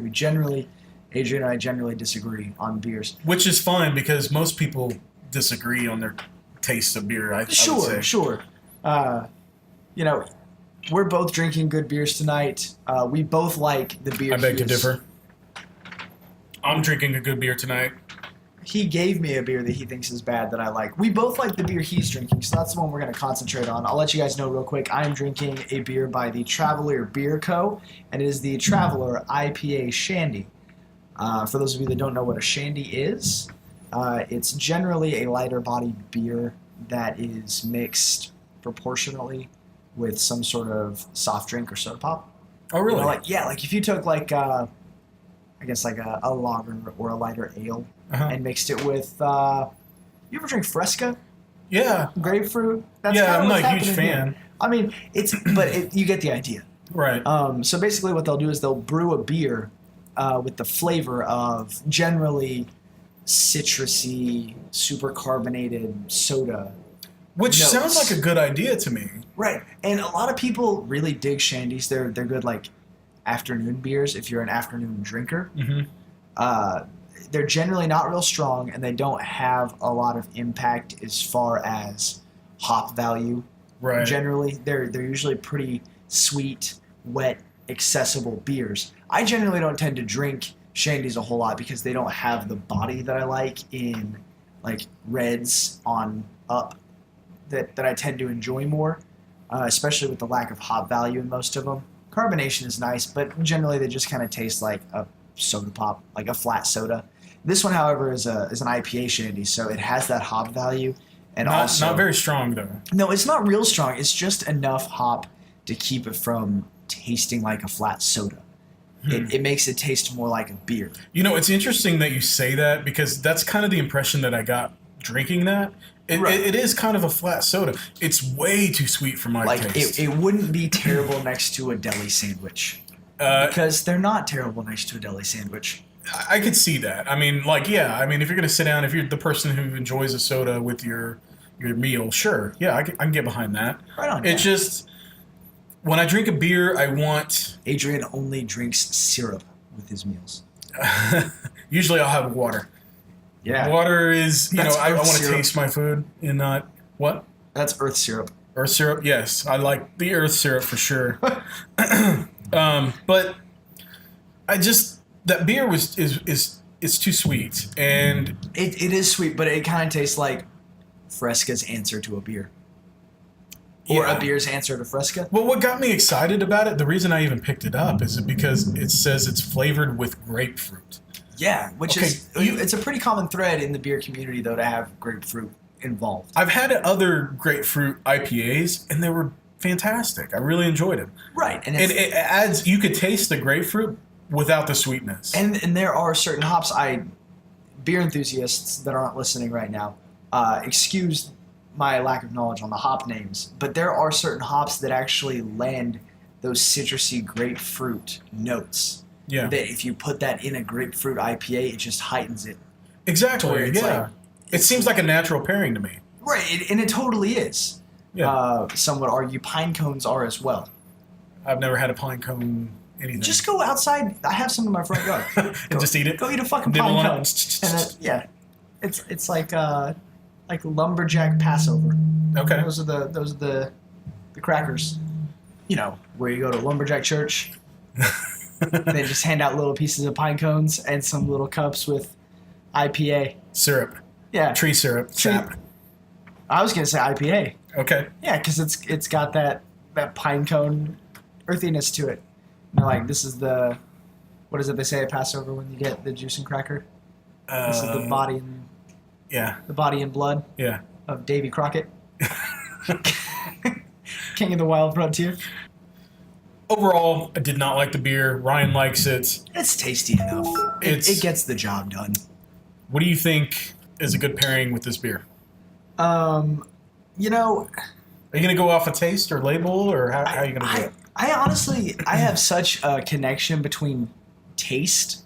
Speaker 1: Adrian and I generally disagree on beers.
Speaker 2: Which is fine because most people disagree on their taste of beer, I would say.
Speaker 1: Sure. We're both drinking good beers tonight. We both like the beer.
Speaker 2: I beg to differ. I'm drinking a good beer tonight.
Speaker 1: He gave me a beer that he thinks is bad that I like. We both like the beer he's drinking, so that's the one we're going to concentrate on. I'll let you guys know real quick. I'm drinking a beer by the Traveler Beer Co., and it is the Traveler IPA Shandy. For those of you that don't know what a shandy is, it's generally a lighter bodied beer that is mixed proportionally with some sort of soft drink or soda pop.
Speaker 2: Oh, really?
Speaker 1: Like if you took a lager or a lighter ale and mixed it with, you ever drink Fresca?
Speaker 2: Yeah.
Speaker 1: Grapefruit?
Speaker 2: I'm not a huge fan.
Speaker 1: Here. I mean, you get the idea.
Speaker 2: Right.
Speaker 1: So basically what they'll do is they'll brew a beer with the flavor of generally citrusy, super carbonated soda.
Speaker 2: Which
Speaker 1: notes.
Speaker 2: Sounds like a good idea to me.
Speaker 1: Right. And a lot of people really dig shandies. They're good like afternoon beers if you're an afternoon drinker.
Speaker 2: Mm-hmm.
Speaker 1: They're generally not real strong, and they don't have a lot of impact as far as hop value.
Speaker 2: Right.
Speaker 1: Generally, they're usually pretty sweet, wet, accessible beers. I generally don't tend to drink shandies a whole lot because they don't have the body that I like in like reds on up that I tend to enjoy more, especially with the lack of hop value in most of them. Carbonation is nice, but generally they just kind of taste like a soda pop, like a flat soda. This one, however, is an IPA shandy, so it has that hop value. And
Speaker 2: not very strong, though.
Speaker 1: No, it's not real strong. It's just enough hop to keep it from tasting like a flat soda. It makes it taste more like a beer. You know,
Speaker 2: it's interesting that you say that because that's kind of the impression that I got drinking that. It is kind of a flat soda. It's way too sweet for my taste.
Speaker 1: It wouldn't be terrible next to a deli sandwich. Because they're not terrible next to a deli sandwich.
Speaker 2: I could see that. I mean, if you're going to sit down, if you're the person who enjoys a soda with your meal, sure. Yeah, I can get behind that.
Speaker 1: Right on.
Speaker 2: It's just, when I drink a beer, I want...
Speaker 1: Adrian only drinks syrup with his meals.
Speaker 2: Usually I'll have water.
Speaker 1: Yeah.
Speaker 2: Water is, I want to taste my food and not... What?
Speaker 1: That's earth syrup.
Speaker 2: Earth syrup, yes. I like the earth syrup for sure. But I just that beer is it's too sweet, and
Speaker 1: It is sweet, but it kind of tastes like Fresca's answer to a beer. Or
Speaker 2: yeah.
Speaker 1: a beer's answer to Fresca.
Speaker 2: Well, what got me excited about it, the reason I even picked it up, is because it says it's flavored with grapefruit.
Speaker 1: Yeah, which
Speaker 2: Okay,
Speaker 1: is it's a pretty common thread in the beer community, though, to have grapefruit involved.
Speaker 2: I've had other grapefruit IPAs, and they were fantastic. I really enjoyed it.
Speaker 1: Right, and
Speaker 2: It adds. You could taste the grapefruit without the sweetness.
Speaker 1: and there are certain hops. Beer enthusiasts that aren't listening right now, excuse my lack of knowledge on the hop names, but there are certain hops that actually land those citrusy grapefruit notes.
Speaker 2: Yeah,
Speaker 1: That if you put that in a grapefruit IPA, it just heightens it.
Speaker 2: exactly.
Speaker 1: where it's
Speaker 2: Yeah,
Speaker 1: like-
Speaker 2: it seems like a natural pairing to me.
Speaker 1: Right, and it totally is.
Speaker 2: Yeah,
Speaker 1: Some would argue pine cones are as well.
Speaker 2: I've never had a pine cone anything.
Speaker 1: Just go outside. I have some in my front yard.
Speaker 2: and just eat it.
Speaker 1: Go eat a fucking
Speaker 2: Nibble
Speaker 1: pine
Speaker 2: on
Speaker 1: cone.
Speaker 2: it.
Speaker 1: And yeah, it's like lumberjack Passover.
Speaker 2: Okay.
Speaker 1: Those are the crackers. You know, where you go to lumberjack church. They just hand out little pieces of pine cones and some little cups with IPA.
Speaker 2: Syrup,
Speaker 1: Yeah,
Speaker 2: tree syrup, sap.
Speaker 1: I was gonna say IPA.
Speaker 2: Okay.
Speaker 1: Yeah, because it's got that pine cone earthiness to it. And they're like, this is the what is it they say at Passover when you get the juice and cracker? This is the body and blood
Speaker 2: Yeah.
Speaker 1: of Davy Crockett, King of the Wild Frontier.
Speaker 2: Overall, I did not like the beer. Ryan likes it.
Speaker 1: It's tasty enough. It gets the job done.
Speaker 2: What do you think is a good pairing with this beer?
Speaker 1: You know,
Speaker 2: Are you going to go off a taste or label, or how are you going to do it?
Speaker 1: I honestly, I have such a connection between taste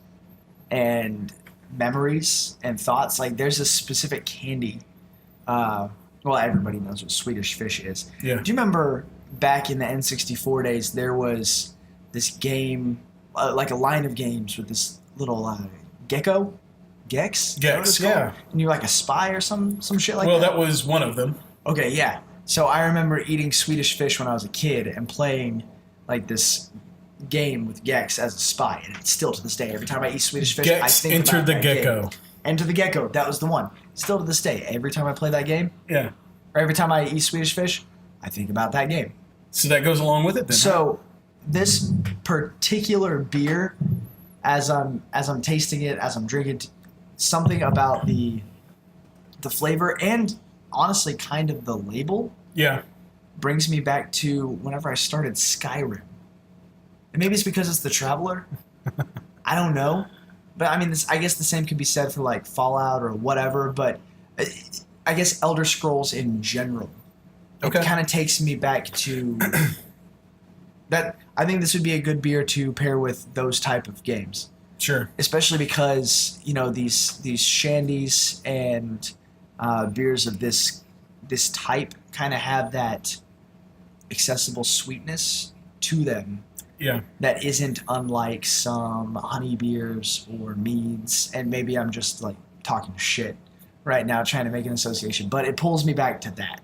Speaker 1: and memories and thoughts. Like, there's a specific candy. Well, everybody knows what Swedish Fish is.
Speaker 2: Yeah.
Speaker 1: Do you remember back in the N64 days, there was this game, like a line of games with this little gecko? Gex? Is that what it's called?
Speaker 2: Yeah.
Speaker 1: And you're like a spy or some shit like
Speaker 2: Well,
Speaker 1: that?
Speaker 2: that was one of them.
Speaker 1: Okay, yeah. So I remember eating Swedish Fish when I was a kid and playing like this game with Gex as a spy, and it's still to this day. Every time I eat Swedish Fish, I
Speaker 2: Gex
Speaker 1: think
Speaker 2: entered
Speaker 1: about
Speaker 2: the
Speaker 1: that
Speaker 2: gecko.
Speaker 1: game. Enter the Gecko. That was the one. Still to this day, every time I play that game,
Speaker 2: Yeah.
Speaker 1: or every time I eat Swedish Fish, I think about that game.
Speaker 2: So that goes along with it then.
Speaker 1: So this particular beer, as I'm tasting it, as I'm drinking, something about the flavor and honestly kind of the label
Speaker 2: Yeah.
Speaker 1: brings me back to whenever I started Skyrim. And maybe it's because it's the Traveler. I don't know. But I mean, I guess the same could be said for like Fallout or whatever, but I guess Elder Scrolls in general.
Speaker 2: Okay.
Speaker 1: It kind of takes me back to that. I think this would be a good beer to pair with those type of games.
Speaker 2: Sure.
Speaker 1: Especially because, you know, these shandies and beers of this type kind of have that accessible sweetness to them
Speaker 2: Yeah.
Speaker 1: that isn't unlike some honey beers or meads. And maybe I'm just like talking shit right now trying to make an association, but it pulls me back to that.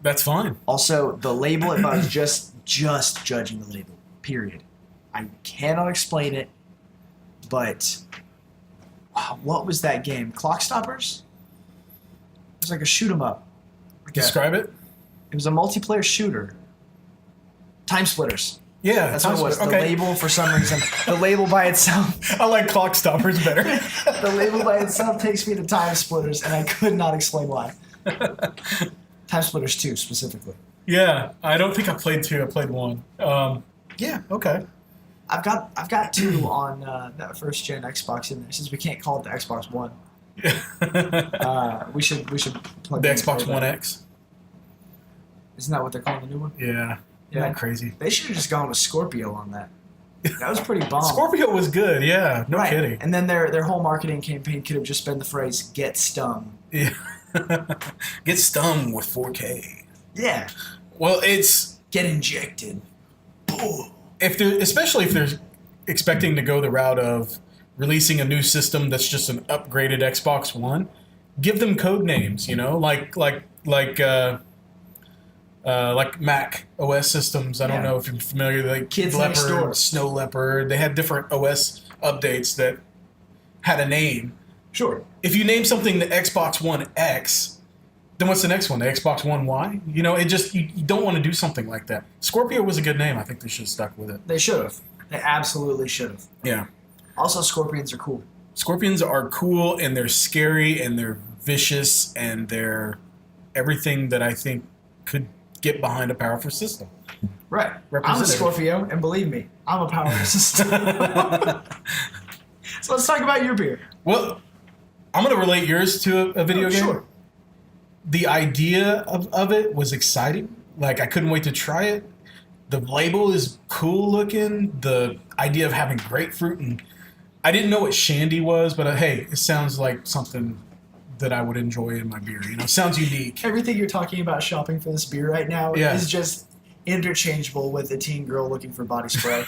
Speaker 2: That's fine.
Speaker 1: Also, the label, if I was just judging the label, period. I cannot explain it, but what was that game? Clock Stoppers? It was like a shoot 'em up.
Speaker 2: Describe it.
Speaker 1: It was a multiplayer shooter. Time Splitters.
Speaker 2: Yeah.
Speaker 1: That's what it was.
Speaker 2: Okay.
Speaker 1: The label, for some reason, the label by itself,
Speaker 2: I like Clock Stoppers better.
Speaker 1: the label by itself takes me to Time Splitters, and I could not explain why. Time Splitters 2 specifically.
Speaker 2: Yeah. I don't think I played 2. I played 1. Yeah. Okay.
Speaker 1: I've got 2 on that first gen Xbox in there. Since we can't call it the Xbox One, we should plug
Speaker 2: The
Speaker 1: in and
Speaker 2: Xbox
Speaker 1: play
Speaker 2: One
Speaker 1: that.
Speaker 2: X.
Speaker 1: Isn't that what they're calling the new one?
Speaker 2: Yeah. Isn't that crazy?
Speaker 1: They should have just gone with Scorpio on that. That was pretty bomb.
Speaker 2: Scorpio was good. Yeah. No
Speaker 1: right.
Speaker 2: kidding.
Speaker 1: And then their whole marketing campaign could have just been the phrase "Get stung."
Speaker 2: Yeah. Get stung with 4K.
Speaker 1: Yeah.
Speaker 2: Well, it's
Speaker 1: Get injected. Boom.
Speaker 2: especially if they're expecting to go the route of releasing a new system that's just an upgraded Xbox One, give them code names, you know, like like Mac OS systems. I don't
Speaker 1: Yeah.
Speaker 2: know if you're familiar. Like
Speaker 1: Kids Next Door.
Speaker 2: Leopard, Snow Leopard. They had different OS updates that had a name.
Speaker 1: Sure.
Speaker 2: If you name something the Xbox One X, then what's the next one? The Xbox One Y? You know, it just you don't want to do something like that. Scorpio was a good name. I think they should have stuck with it.
Speaker 1: They should have. They absolutely should have.
Speaker 2: Yeah.
Speaker 1: Also, scorpions are cool.
Speaker 2: Scorpions are cool and they're scary and they're vicious and they're everything that I think could get behind a powerful system.
Speaker 1: Right. I'm a
Speaker 2: Representative.
Speaker 1: Scorpio, and believe me, I'm a powerful system. So let's talk about your beer.
Speaker 2: Well, I'm going to relate yours to a video game.
Speaker 1: Sure.
Speaker 2: The idea of it was exciting. Like, I couldn't wait to try it. The label is cool looking. The idea of having grapefruit and... I didn't know what shandy was, but hey, it sounds like something that I would enjoy in my beer. You know, it sounds unique.
Speaker 1: Everything you're talking about shopping for this beer right now
Speaker 2: Yeah.
Speaker 1: is just interchangeable with a teen girl looking for body spray.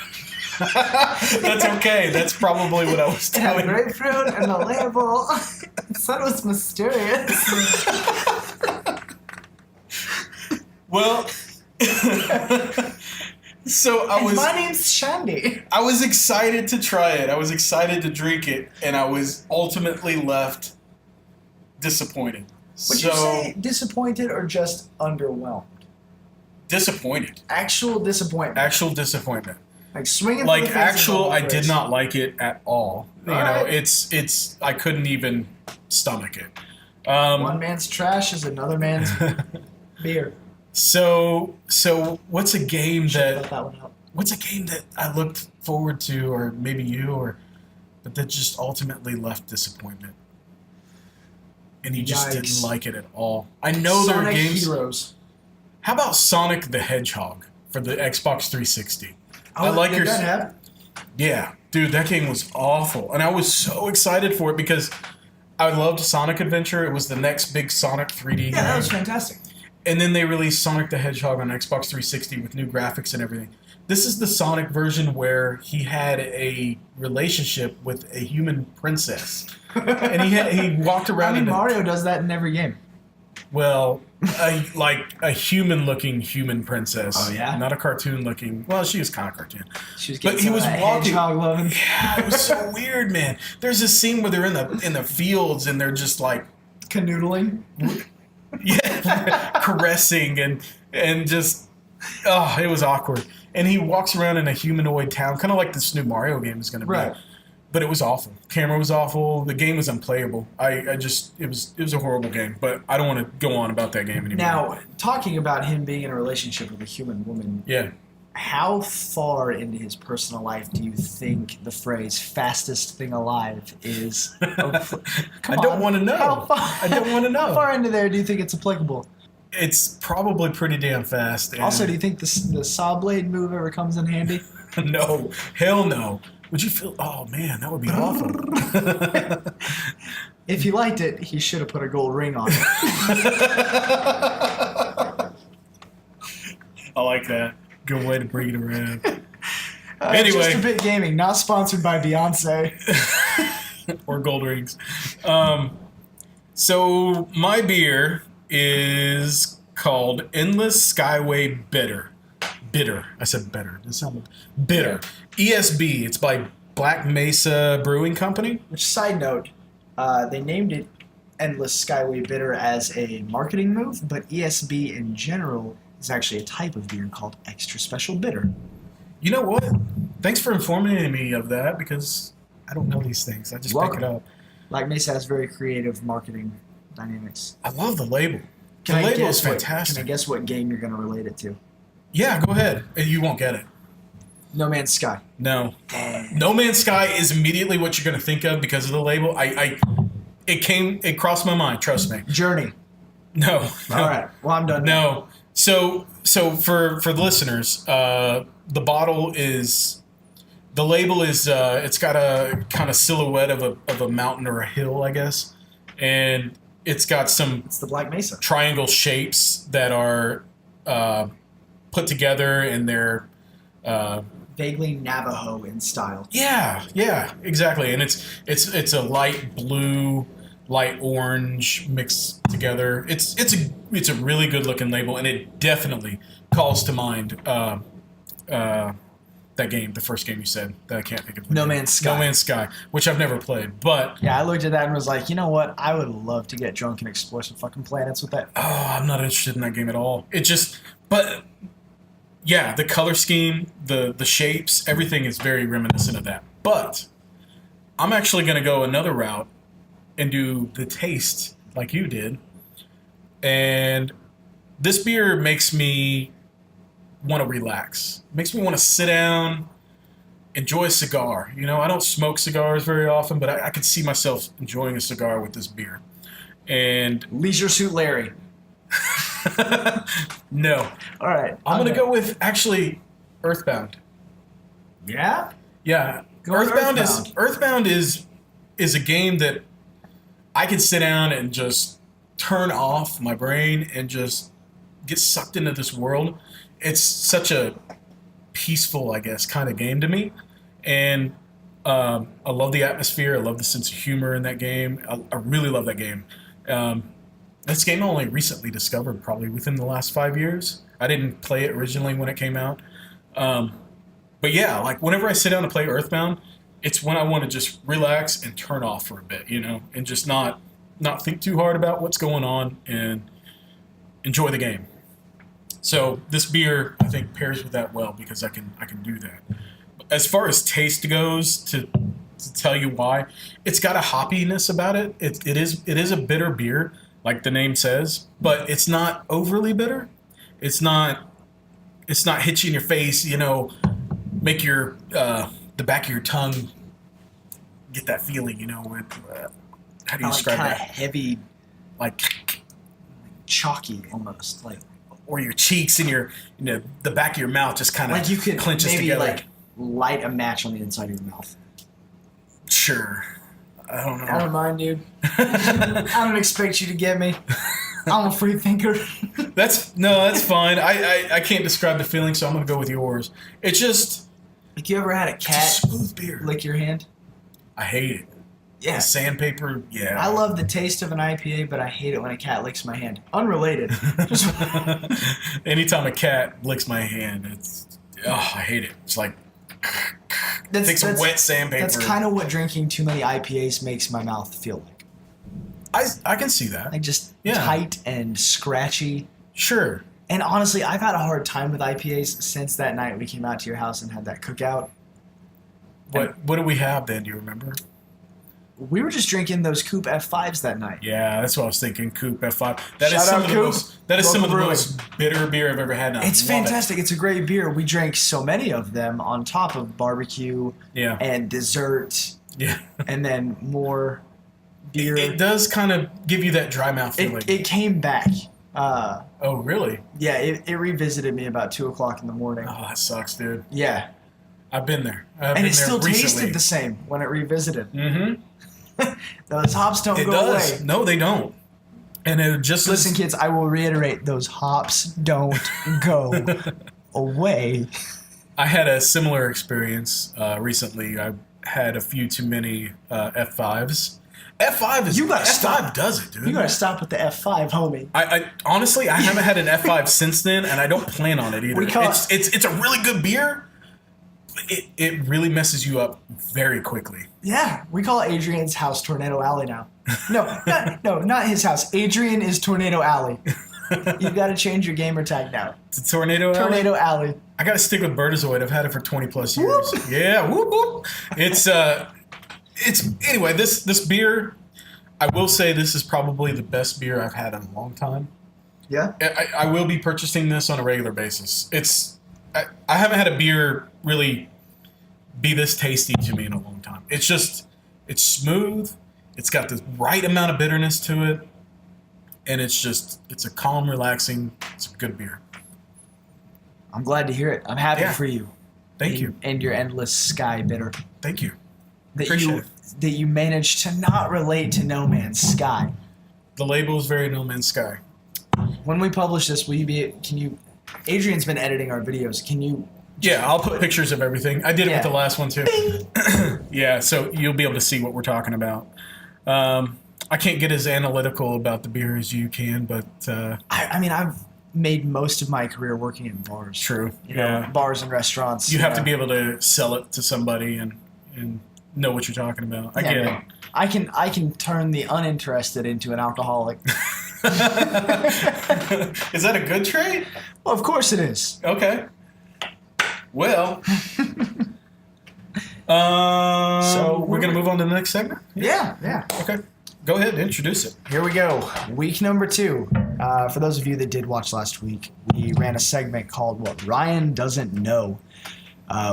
Speaker 2: That's okay. That's probably what I was
Speaker 1: It had
Speaker 2: doing.
Speaker 1: grapefruit and the label. It said it was mysterious.
Speaker 2: Well, so
Speaker 1: My name's Shandy.
Speaker 2: I was excited to try it. I was excited to drink it, and I was ultimately left disappointed.
Speaker 1: Would you say disappointed or just underwhelmed?
Speaker 2: Disappointed.
Speaker 1: Actual disappointment.
Speaker 2: Actual disappointment.
Speaker 1: Like swinging.
Speaker 2: Like
Speaker 1: for the fences
Speaker 2: actual,
Speaker 1: on
Speaker 2: I
Speaker 1: the
Speaker 2: did
Speaker 1: first.
Speaker 2: not like it at all. You know,
Speaker 1: Alright.
Speaker 2: it's I couldn't even stomach it.
Speaker 1: One man's trash is another man's beer.
Speaker 2: So what's a game
Speaker 1: Should've
Speaker 2: that
Speaker 1: left that one out.
Speaker 2: what's a game that I looked forward to, or maybe you, but that just ultimately left disappointment, and you just
Speaker 1: Yikes.
Speaker 2: didn't like it at all. I know there are
Speaker 1: Sonic
Speaker 2: games.
Speaker 1: Heroes.
Speaker 2: How about Sonic the Hedgehog for the Xbox 360? I
Speaker 1: Oh,
Speaker 2: like
Speaker 1: did
Speaker 2: your.
Speaker 1: that happen?
Speaker 2: Yeah, dude, that game was awful, and I was so excited for it because I loved Sonic Adventure. It was the next big Sonic 3D
Speaker 1: Yeah, that
Speaker 2: game.
Speaker 1: was fantastic.
Speaker 2: And then they released Sonic the Hedgehog on Xbox 360 with new graphics and everything. This is the Sonic version where he had a relationship with a human princess, and he walked
Speaker 1: I
Speaker 2: around
Speaker 1: mean,
Speaker 2: in
Speaker 1: Mario does that in every game.
Speaker 2: like a human-looking human princess.
Speaker 1: Oh, yeah?
Speaker 2: Not a cartoon-looking. Well, she was kind of cartoon.
Speaker 1: She was
Speaker 2: But
Speaker 1: getting
Speaker 2: he
Speaker 1: some
Speaker 2: was
Speaker 1: of that
Speaker 2: walking-
Speaker 1: hedgehog loving.
Speaker 2: Yeah, it was so weird, man. There's this scene where they're in the fields and they're just like,
Speaker 1: Canoodling.
Speaker 2: yeah, caressing and just, oh, it was awkward. And he walks around in a humanoid town, kind of like this new Mario game is going to be.
Speaker 1: Right.
Speaker 2: But it was awful. Camera was awful. The game was unplayable. It was a horrible game. But I don't want to go on about that game anymore.
Speaker 1: Now, talking about him being in a relationship with a human woman,
Speaker 2: Yeah.
Speaker 1: how far into his personal life do you think the phrase "fastest thing alive" is?
Speaker 2: I don't want to know. I don't want to know.
Speaker 1: How far into there do you think it's applicable?
Speaker 2: It's probably pretty damn fast. And
Speaker 1: Also, do you think the saw blade move ever comes in handy?
Speaker 2: no, hell no. Would you feel? Oh man, that would be awful.
Speaker 1: If he liked it, he should have put a gold ring on it.
Speaker 2: I like that. Good way to bring it around. Anyway.
Speaker 1: Just a bit gaming, not sponsored by Beyonce.
Speaker 2: Or gold rings. So my beer is called Endless Skyway Bitter. Bitter. I said better. It sounded bitter. ESB. It's by Black Mesa Brewing Company.
Speaker 1: Which, side note, they named it Endless Skyway Bitter as a marketing move, but ESB in general is actually a type of beer called Extra Special Bitter.
Speaker 2: You know what? Thanks for informing me of that because I don't know these things. I just pick it up.
Speaker 1: Black Mesa has very creative marketing dynamics.
Speaker 2: I love the label.
Speaker 1: Can
Speaker 2: The
Speaker 1: I
Speaker 2: label
Speaker 1: guess
Speaker 2: is
Speaker 1: Can I
Speaker 2: fantastic.
Speaker 1: guess what game you're going to relate it to?
Speaker 2: Yeah, go ahead. You won't get it.
Speaker 1: No Man's Sky.
Speaker 2: No.
Speaker 1: Damn.
Speaker 2: No Man's Sky is immediately what you're going to think of because of the label. It crossed my mind. Trust me.
Speaker 1: Journey.
Speaker 2: No.
Speaker 1: All right. Well, I'm done.
Speaker 2: No. So for the listeners, the label is it's got a kind of silhouette of a mountain or a hill, I guess, and it's got some
Speaker 1: It's the Black Mesa.
Speaker 2: triangle shapes that are put together, and they're
Speaker 1: Vaguely Navajo in style.
Speaker 2: yeah, exactly, and it's a light blue light orange mixed together. It's a really good looking label, and it definitely calls to mind that game, the first game you said that I can't think of.
Speaker 1: No Man's Sky.
Speaker 2: No Man's Sky, which I've never played, but
Speaker 1: Yeah, I looked at that and was like, you know what? I would love to get drunk and explore some fucking planets with that.
Speaker 2: I'm not interested in that game at all. But yeah, the color scheme, the shapes, everything is very reminiscent of that. But I'm actually going to go another route and do the taste like you did. And this beer makes me want to relax. Makes me want to sit down, enjoy a cigar. You know, I don't smoke cigars very often, but I could see myself enjoying a cigar with this beer. And
Speaker 1: Leisure Suit Larry.
Speaker 2: no.
Speaker 1: All right.
Speaker 2: I'm going to go with, actually, Earthbound.
Speaker 1: Yeah?
Speaker 2: Yeah.
Speaker 1: Go with
Speaker 2: Earthbound is a game that I can sit down and just turn off my brain and just get sucked into this world. It's such a peaceful, I guess, kind of game to me. And I love the atmosphere. I love the sense of humor in that game. I really love that game. This game I only recently discovered, probably within the last 5 years. I didn't play it originally when it came out. But yeah, like whenever I sit down to play Earthbound, it's when I want to just relax and turn off for a bit, you know, and just not think too hard about what's going on and enjoy the game. So this beer, I think, pairs with that well because I can do that. As far as taste goes, to tell you why, it's got a hoppiness about it. It is a bitter beer, like the name says, but it's not overly bitter. It's not hit you in your face, you know, make your the back of your tongue get that feeling, you know, with how do you describe
Speaker 1: kind
Speaker 2: that?
Speaker 1: of heavy,
Speaker 2: Like
Speaker 1: chalky almost, like
Speaker 2: or your cheeks and your, you know, the back of your mouth just kind of
Speaker 1: you could
Speaker 2: clenches
Speaker 1: maybe
Speaker 2: together.
Speaker 1: like light a match on the inside of your mouth.
Speaker 2: Sure. I don't know.
Speaker 1: I don't mind, dude. I don't expect you to get me. I'm a free thinker.
Speaker 2: That's fine. I can't describe the feeling, so I'm gonna go with yours. It's just
Speaker 1: Like, you ever had a cat
Speaker 2: it's a smooth beer.
Speaker 1: lick your hand?
Speaker 2: I hate it.
Speaker 1: Yeah.
Speaker 2: The sandpaper, yeah.
Speaker 1: I love the taste of an IPA, but I hate it when a cat licks my hand. Unrelated. Just
Speaker 2: Anytime a cat licks my hand, I hate it. It's like take some wet sandpaper.
Speaker 1: That's kind of what drinking too many IPAs makes my mouth feel like.
Speaker 2: I can see that.
Speaker 1: Like just
Speaker 2: Yeah.
Speaker 1: tight and scratchy.
Speaker 2: Sure.
Speaker 1: And honestly, I've had a hard time with IPAs since that night we came out to your house and had that cookout.
Speaker 2: What do we have then? Do you remember?
Speaker 1: We were just drinking those Coupe F5s that night.
Speaker 2: Yeah, that's what I was thinking. Coupe F5. That
Speaker 1: Shout
Speaker 2: is some
Speaker 1: out
Speaker 2: of the
Speaker 1: Coupe.
Speaker 2: most. That is some of the
Speaker 1: Local
Speaker 2: most bitter beer I've ever had. Now.
Speaker 1: It's
Speaker 2: Love
Speaker 1: fantastic. It's a great beer. We drank so many of them on top of barbecue
Speaker 2: Yeah.
Speaker 1: and dessert
Speaker 2: Yeah.
Speaker 1: and then more beer.
Speaker 2: It does kind of give you that dry mouth feeling.
Speaker 1: It came back.
Speaker 2: Oh, really?
Speaker 1: Yeah, it revisited me about 2 o'clock in the morning.
Speaker 2: Oh, that sucks, dude.
Speaker 1: Yeah.
Speaker 2: I've been there.
Speaker 1: And it still tasted the same when it revisited.
Speaker 2: Mm-hmm.
Speaker 1: Those hops don't
Speaker 2: It
Speaker 1: go
Speaker 2: does.
Speaker 1: away.
Speaker 2: No, they don't. And it just
Speaker 1: Listen, kids, I will reiterate, those hops don't go away.
Speaker 2: I had a similar experience recently. I had a few too many F5s. F5 is
Speaker 1: You gotta
Speaker 2: F5
Speaker 1: stop.
Speaker 2: does it, dude.
Speaker 1: You gotta stop with the F5, homie.
Speaker 2: I honestly I haven't had an F5 since then, and I don't plan on it either.
Speaker 1: We call
Speaker 2: it's a really good beer. It really messes you up very quickly.
Speaker 1: Yeah, we call Adrian's house Tornado Alley now. Not his house. Adrian is Tornado Alley. You've got to change your gamer tag now.
Speaker 2: It's a Tornado Alley?
Speaker 1: Tornado Alley.
Speaker 2: I got to stick with Birdazoid. I've had it for 20 plus years. Whoop. Yeah, whoop whoop. It's anyway. This beer, I will say this is probably the best beer I've had in a long time.
Speaker 1: Yeah.
Speaker 2: I will be purchasing this on a regular basis. I haven't had a beer really be this tasty to me in a long time. It's smooth. It's got the right amount of bitterness to it. And it's a calm, relaxing, it's a good beer.
Speaker 1: I'm glad to hear it. I'm happy for you.
Speaker 2: Thank you.
Speaker 1: And your endless sky bitter.
Speaker 2: Thank you.
Speaker 1: That you managed to not relate to No Man's Sky.
Speaker 2: The label is very No Man's Sky.
Speaker 1: When we publish this, Adrian's been editing our videos. Can you...
Speaker 2: Yeah, I'll put pictures of everything. I did it with the last one too.
Speaker 1: Bing.
Speaker 2: Yeah, so you'll be able to see what we're talking about. I can't get as analytical about the beer as you can, but
Speaker 1: I mean, I've made most of my career working in bars.
Speaker 2: true.
Speaker 1: You know, bars and restaurants.
Speaker 2: You have to be able to sell it to somebody and know what you're talking about. I get it.
Speaker 1: I can turn the uninterested into an alcoholic.
Speaker 2: Is that a good trait?
Speaker 1: Well, of course it is.
Speaker 2: Okay. Well,
Speaker 1: so
Speaker 2: we're gonna move on to the next segment.
Speaker 1: Yeah.
Speaker 2: Okay. Go ahead, introduce it.
Speaker 1: Here we go. Week number 2. For those of you that did watch last week, we ran a segment called What Ryan Doesn't Know,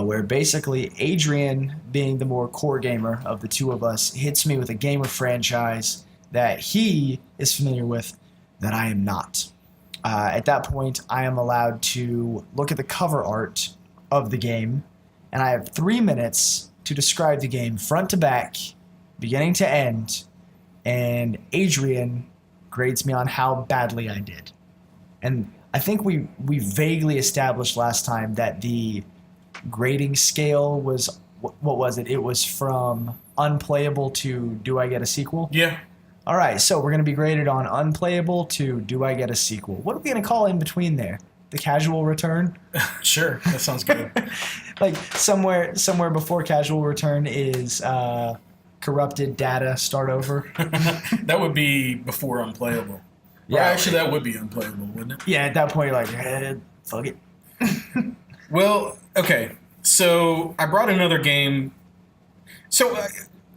Speaker 1: where basically Adrian, being the more core gamer of the two of us, hits me with a game or franchise that he is familiar with that I am not. At that point, I am allowed to look at the cover art of the game, and I have 3 minutes to describe the game front to back, beginning to end, and Adrian grades me on how badly I did. And I think we vaguely established last time that the grading scale was, what was it? It was from unplayable to do I get a sequel?
Speaker 2: Yeah.
Speaker 1: All right, so we're going to be graded on unplayable to do I get a sequel. What are we going to call in between there? The casual return?
Speaker 2: Sure, that sounds good.
Speaker 1: Like somewhere before casual return is corrupted data start over.
Speaker 2: That would be before unplayable. Yeah, actually, that would be unplayable, wouldn't it?
Speaker 1: Yeah, at that point, you're like, fuck it.
Speaker 2: Well, okay. So I brought another game. So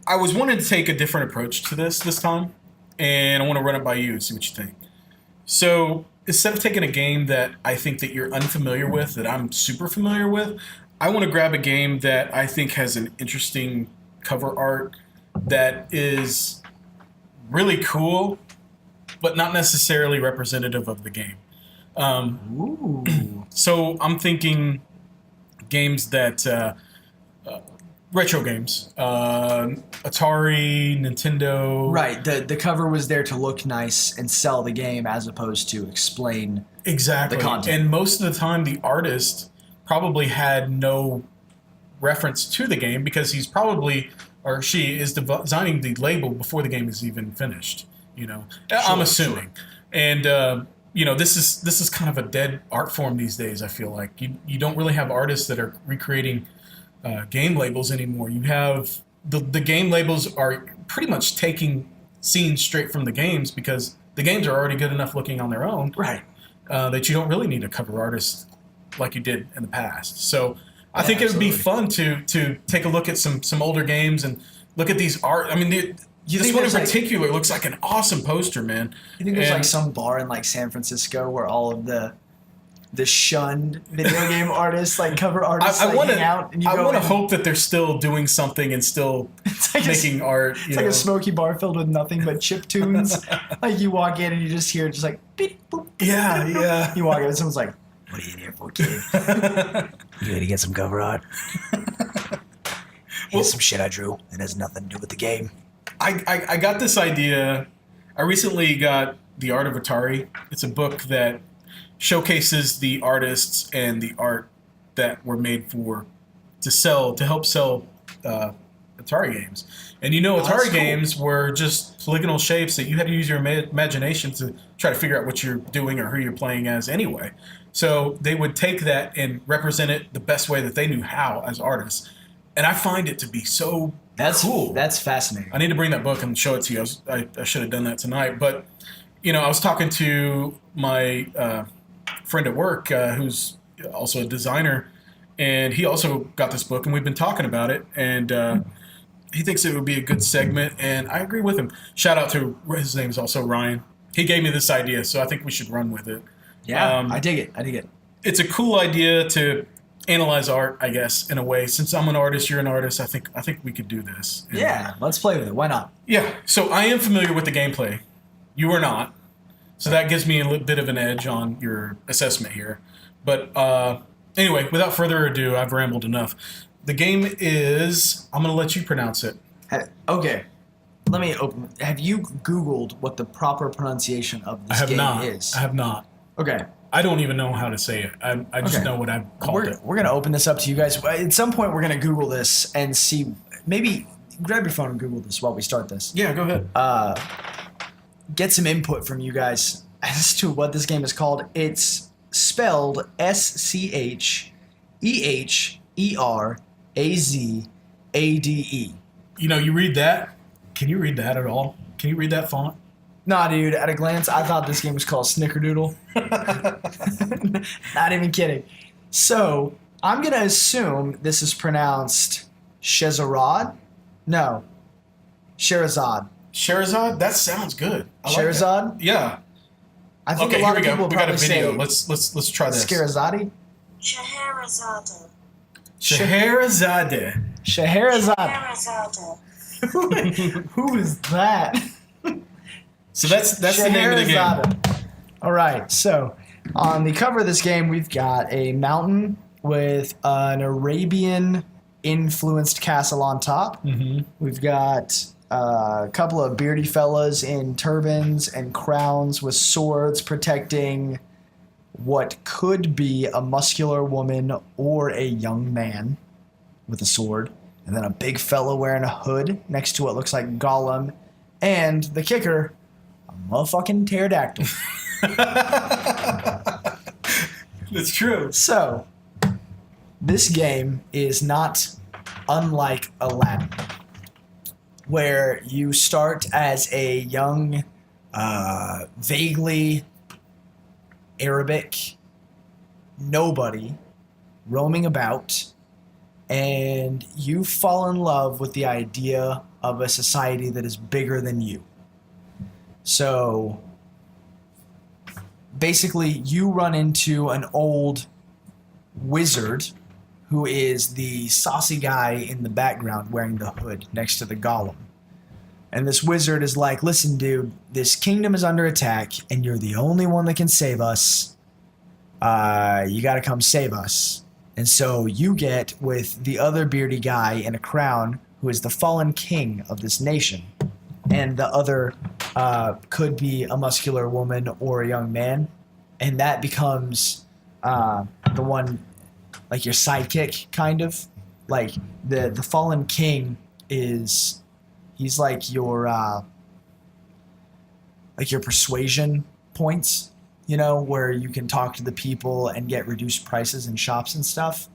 Speaker 2: I was wanting to take a different approach to this time, and I want to run it by you and see what you think. So instead of taking a game that I think that you're unfamiliar with, that I'm super familiar with, I want to grab a game that I think has an interesting cover art that is really cool, but not necessarily representative of the game.
Speaker 1: Ooh.
Speaker 2: So I'm thinking games that retro games, Atari, Nintendo.
Speaker 1: Right. The cover was there to look nice and sell the game as opposed to explain
Speaker 2: Exactly.
Speaker 1: the content.
Speaker 2: And most of the time, the artist probably had no reference to the game because he's probably, or she is designing the label before the game is even finished. You know, I'm assuming. Sure. And this is kind of a dead art form these days. I feel like you don't really have artists that are recreating game labels anymore. You have the game labels are pretty much taking scenes straight from the games because the games are already good enough looking on their own,
Speaker 1: right?
Speaker 2: That you don't really need a cover artist like you did in the past. So I think it would be fun to take a look at some older games and look at these art. I mean, this one in particular looks like an awesome poster, man.
Speaker 1: You think there's like some bar in like San Francisco where all of the shunned video game artists, like cover artists, hang out? And
Speaker 2: I want to hope that they're still doing something and still making art.
Speaker 1: It's like a smoky bar filled with nothing but chip tunes. Like you walk in and you just hear just like beep, boop,
Speaker 2: yeah,
Speaker 1: beep, boop.
Speaker 2: yeah.
Speaker 1: You walk in and someone's like, "What are you in here for, kid? You ready to get some cover art? Here's some shit I drew. It has nothing to do with the game."
Speaker 2: I got this idea. I recently got The Art of Atari. It's a book that showcases the artists and the art that were made to help sell Atari games. And Atari games were just polygonal shapes that you had to use your imagination to try to figure out what you're doing or who you're playing as anyway. So they would take that and represent it the best way that they knew how as artists. And I find it to be so cool.
Speaker 1: That's fascinating.
Speaker 2: I need to bring that book and show it to you. I should have done that tonight. But, I was talking to my friend at work who's also a designer, and he also got this book, and we've been talking about it. And he thinks it would be a good segment, and I agree with him. Shout out to, his name is also Ryan. He gave me this idea, so I think we should run with it.
Speaker 1: Yeah, I dig it.
Speaker 2: It's a cool idea to analyze art, I guess, in a way. Since I'm an artist, you're an artist, I think we could do this. And,
Speaker 1: yeah, let's play with it. Why not?
Speaker 2: Yeah, so I am familiar with the gameplay. You are not. So that gives me a little bit of an edge on your assessment here. But anyway, without further ado, I've rambled enough. The game is, I'm going to let you pronounce it.
Speaker 1: Okay. Let me open. Have you Googled what the proper pronunciation of this game is?
Speaker 2: I have not.
Speaker 1: Okay.
Speaker 2: I don't even know how to say it. I just know what I've called it.
Speaker 1: We're going to open this up to you guys. At some point, we're going to Google this and see. Maybe grab your phone and Google this while we start this.
Speaker 2: Yeah, go ahead.
Speaker 1: Get some input from you guys as to what this game is called. It's spelled Scheherazade.
Speaker 2: You know, you read that. Can you read that at all? Can you read that font?
Speaker 1: Nah, dude, at a glance, I thought this game was called Snickerdoodle. Not even kidding. So, I'm going to assume this is pronounced Scheherazade? No. Scheherazade.
Speaker 2: Scheherazade? That sounds good. I like
Speaker 1: Scheherazade?
Speaker 2: that. Yeah.
Speaker 1: I think
Speaker 2: Okay,
Speaker 1: a lot
Speaker 2: here we
Speaker 1: of
Speaker 2: go.
Speaker 1: people
Speaker 2: We got a
Speaker 1: probably
Speaker 2: video.
Speaker 1: say
Speaker 2: Let's try this.
Speaker 1: Scheherazade?
Speaker 3: Scheherazade.
Speaker 2: Scheherazade.
Speaker 1: Scheherazade.
Speaker 3: Scheherazade.
Speaker 1: Who is that?
Speaker 2: So that's the name of the game.
Speaker 1: Scheherazade. All right, so on the cover of this game, we've got a mountain with an Arabian-influenced castle on top.
Speaker 2: Mm-hmm.
Speaker 1: We've got a couple of beardy fellas in turbans and crowns with swords protecting what could be a muscular woman or a young man with a sword. And then a big fella wearing a hood next to what looks like Gollum. And the kicker, a motherfucking pterodactyl.
Speaker 2: That's true.
Speaker 1: So, this game is not unlike Aladdin, where you start as a young, vaguely Arabic nobody roaming about, and you fall in love with the idea of a society that is bigger than you. So, basically, you run into an old wizard who is the saucy guy in the background wearing the hood next to the golem. And this wizard is like, listen, dude, this kingdom is under attack, and you're the only one that can save us. You gotta come save us. And so you get with the other beardy guy in a crown who is the fallen king of this nation. And the other could be a muscular woman or a young man. And that becomes the one, like your sidekick, kind of. Like, the fallen king is, he's like your persuasion points, you know, where you can talk to the people and get reduced prices in shops and stuff.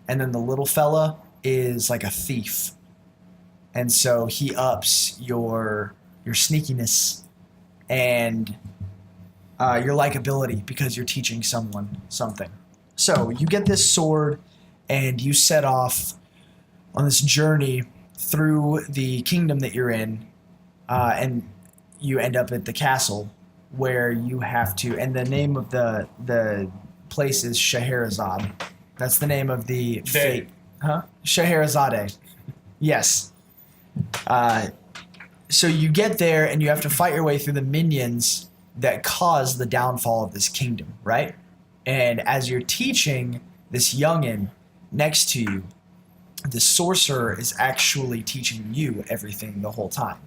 Speaker 1: And then the little fella is like a thief. And so he ups your sneakiness and your likability because you're teaching someone something. So you get this sword and you set off on this journey through the kingdom that you're in, and you end up at the castle where you have to, and the name of the place is Scheherazade. That's the name of the fake, Scheherazade. Yes. So you get there and you have to fight your way through the minions that cause the downfall of this kingdom, right? And as you're teaching this youngin next to you, the sorcerer is actually teaching you everything the whole time.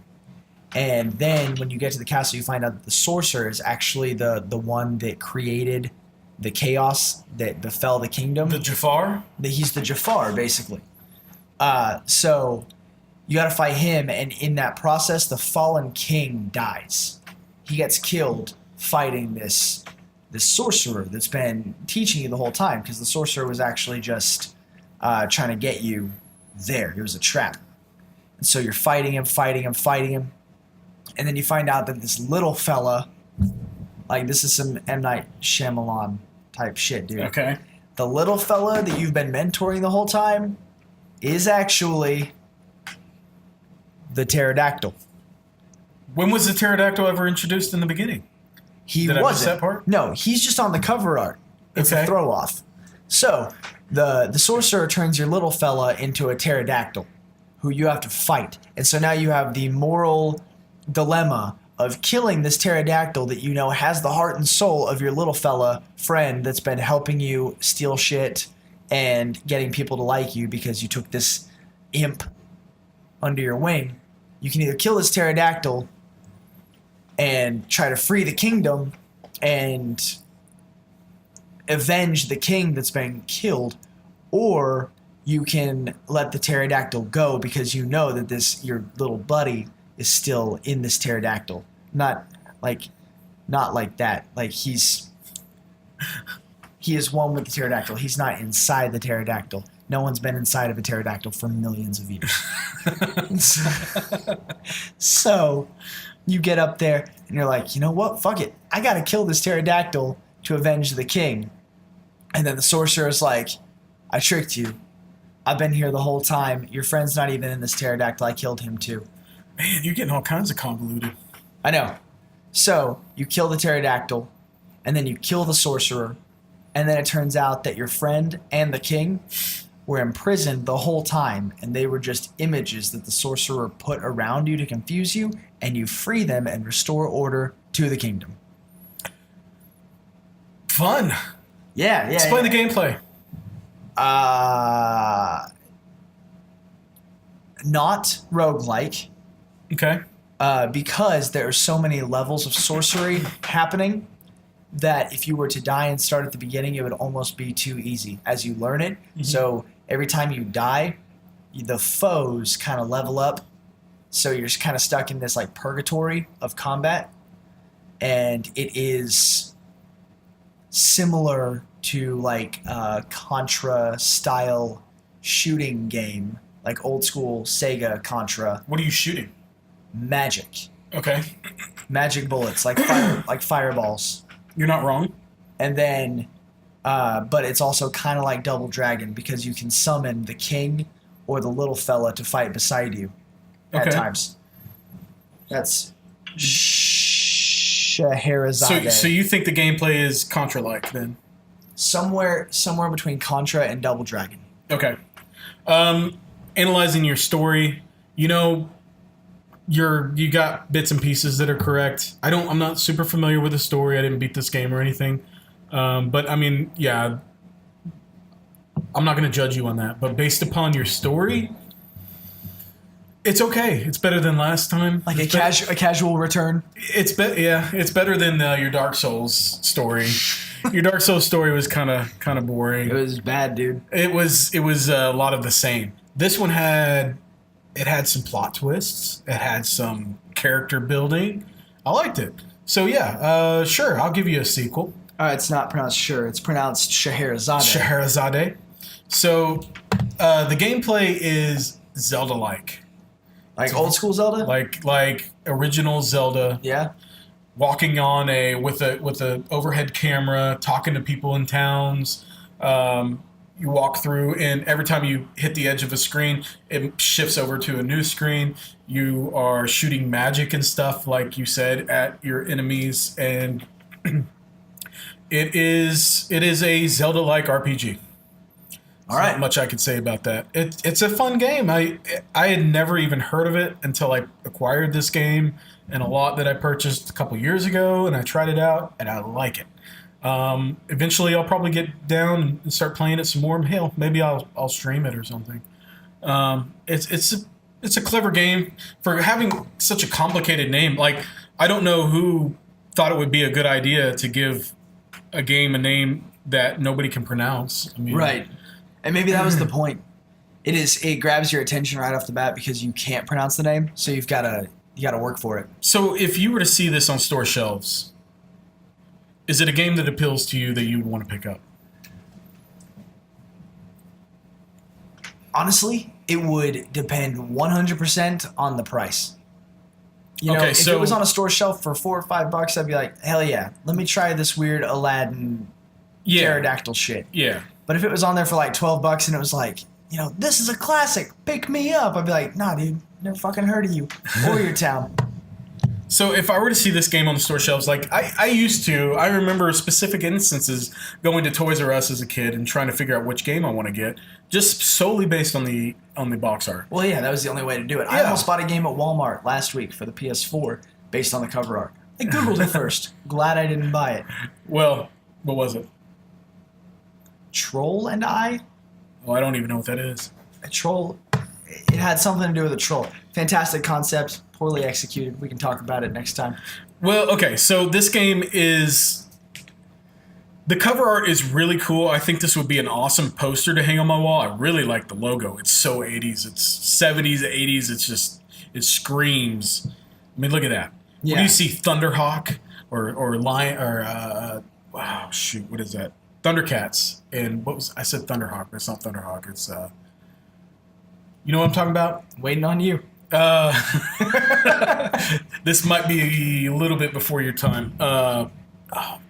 Speaker 1: And then when you get to the castle, you find out that the sorcerer is actually the one that created the chaos that befell the kingdom.
Speaker 2: The Jafar?
Speaker 1: He's the Jafar, basically. So you got to fight him, and in that process, the fallen king dies. He gets killed fighting this sorcerer that's been teaching you the whole time, because the sorcerer was actually just trying to get you there. It was a trap. And so you're fighting him, and then you find out that this little fella, like, this is some M. Night Shyamalan type shit, dude.
Speaker 2: Okay.
Speaker 1: The little fella that you've been mentoring the whole time is actually the pterodactyl.
Speaker 2: When was the pterodactyl ever introduced in the beginning?
Speaker 1: He
Speaker 2: Did I
Speaker 1: wasn't.
Speaker 2: miss that part?
Speaker 1: No, he's just on the cover art. It's
Speaker 2: Okay.
Speaker 1: a throw off. So the sorcerer turns your little fella into a pterodactyl who you have to fight. And so now you have the moral dilemma of killing this pterodactyl that you know has the heart and soul of your little fella friend that's been helping you steal shit and getting people to like you because you took this imp under your wing. You can either kill this pterodactyl and try to free the kingdom and avenge the king that's been killed, or you can let the pterodactyl go because you know that your little buddy is still in this pterodactyl. Not like that. Like he is one with the pterodactyl. He's not inside the pterodactyl. No one's been inside of a pterodactyl for millions of years. So you get up there and you're like, you know what? Fuck it. I gotta kill this pterodactyl to avenge the king. And then the sorcerer's like, I tricked you. I've been here the whole time. Your friend's not even in this pterodactyl. I killed him too.
Speaker 2: Man, you're getting all kinds of convoluted.
Speaker 1: I know. So you kill the pterodactyl, and then you kill the sorcerer, and then it turns out that your friend and the king were imprisoned the whole time, and they were just images that the sorcerer put around you to confuse you, and you free them and restore order to the kingdom.
Speaker 2: Fun.
Speaker 1: Yeah.
Speaker 2: Explain the gameplay.
Speaker 1: Not roguelike.
Speaker 2: Okay.
Speaker 1: Because there are so many levels of sorcery happening that if you were to die and start at the beginning, it would almost be too easy as you learn it. Mm-hmm. So every time you die, the foes kind of level up. So you're kind of stuck in this like purgatory of combat. And it is similar to like a Contra style shooting game, like old school Sega Contra.
Speaker 2: What are you shooting?
Speaker 1: Magic.
Speaker 2: Okay.
Speaker 1: Magic bullets, like fireballs.
Speaker 2: You're not wrong.
Speaker 1: And then, but it's also kind of like Double Dragon because you can summon the king or the little fella to fight beside you at times. That's Scheherazade.
Speaker 2: So you think the gameplay is Contra-like then?
Speaker 1: Somewhere between Contra and Double Dragon.
Speaker 2: Okay. Analyzing your story, you know, you got bits and pieces that are correct. I'm not super familiar with the story. I didn't beat this game or anything. But I mean, yeah, I'm not going to judge you on that. But based upon your story, it's okay. It's better than last time.
Speaker 1: Like a casual return.
Speaker 2: It's better than your Dark Souls story. Your Dark Souls story was kind of boring.
Speaker 1: It was bad, dude.
Speaker 2: It was a lot of the same. This one had some plot twists. It had some character building. I liked it. So yeah, sure, I'll give you a sequel.
Speaker 1: It's not pronounced sure. It's pronounced Scheherazade.
Speaker 2: Scheherazade. So the gameplay is Zelda-like.
Speaker 1: Like old school Zelda?
Speaker 2: Like original Zelda.
Speaker 1: Yeah.
Speaker 2: Walking on with a overhead camera, talking to people in towns. You walk through, and every time you hit the edge of a screen, it shifts over to a new screen. You are shooting magic and stuff, like you said, at your enemies, and it is a Zelda-like RPG.
Speaker 1: All right.
Speaker 2: Not much I could say about that. It's a fun game. I had never even heard of it until I acquired this game in a lot that I purchased a couple years ago, and I tried it out, and I like it. Eventually, I'll probably get down and start playing it some more. Hell, maybe I'll stream it or something. It's a clever game for having such a complicated name. Like, I don't know who thought it would be a good idea to give a game a name that nobody can pronounce. I mean,
Speaker 1: right. And maybe that was the point. It grabs your attention right off the bat because you can't pronounce the name, so you gotta work for it.
Speaker 2: So if you were to see this on store shelves, is it a game that appeals to you that you would want to pick up?
Speaker 1: Honestly, it would depend 100% on the price. You know, if it was on a store shelf for $4 or $5, I'd be like, hell yeah, let me try this weird Aladdin pterodactyl shit.
Speaker 2: Yeah.
Speaker 1: But if it was on there for like $12 and it was like, you know, this is a classic, pick me up, I'd be like, nah, dude, never fucking heard of you or your town.
Speaker 2: So if I were to see this game on the store shelves, like I remember specific instances going to Toys R Us as a kid and trying to figure out which game I want to get, just solely based on the box art.
Speaker 1: Well, yeah, that was the only way to do it. Yeah. I almost bought a game at Walmart last week for the PS4 based on the cover art. I Googled it first. Glad I didn't buy it.
Speaker 2: Well, what was it?
Speaker 1: Troll and I?
Speaker 2: Well, I don't even know what that is.
Speaker 1: A troll. It had something to do with a troll. Fantastic concept, poorly executed. We can talk about it next time.
Speaker 2: Well, okay, so this game is The cover art is really cool. I think this would be an awesome poster to hang on my wall. I really like the logo. It's so 80s. It's 70s, 80s. It's just, it screams. I mean, look at that.
Speaker 1: Yeah.
Speaker 2: What do you see? Thunderhawk or Lion or wow, shoot, what is that? Thundercats. And what was I said Thunderhawk, but it's not Thunderhawk. It's you know what I'm talking about?
Speaker 1: Waiting on you.
Speaker 2: This might be a little bit before your time. Oh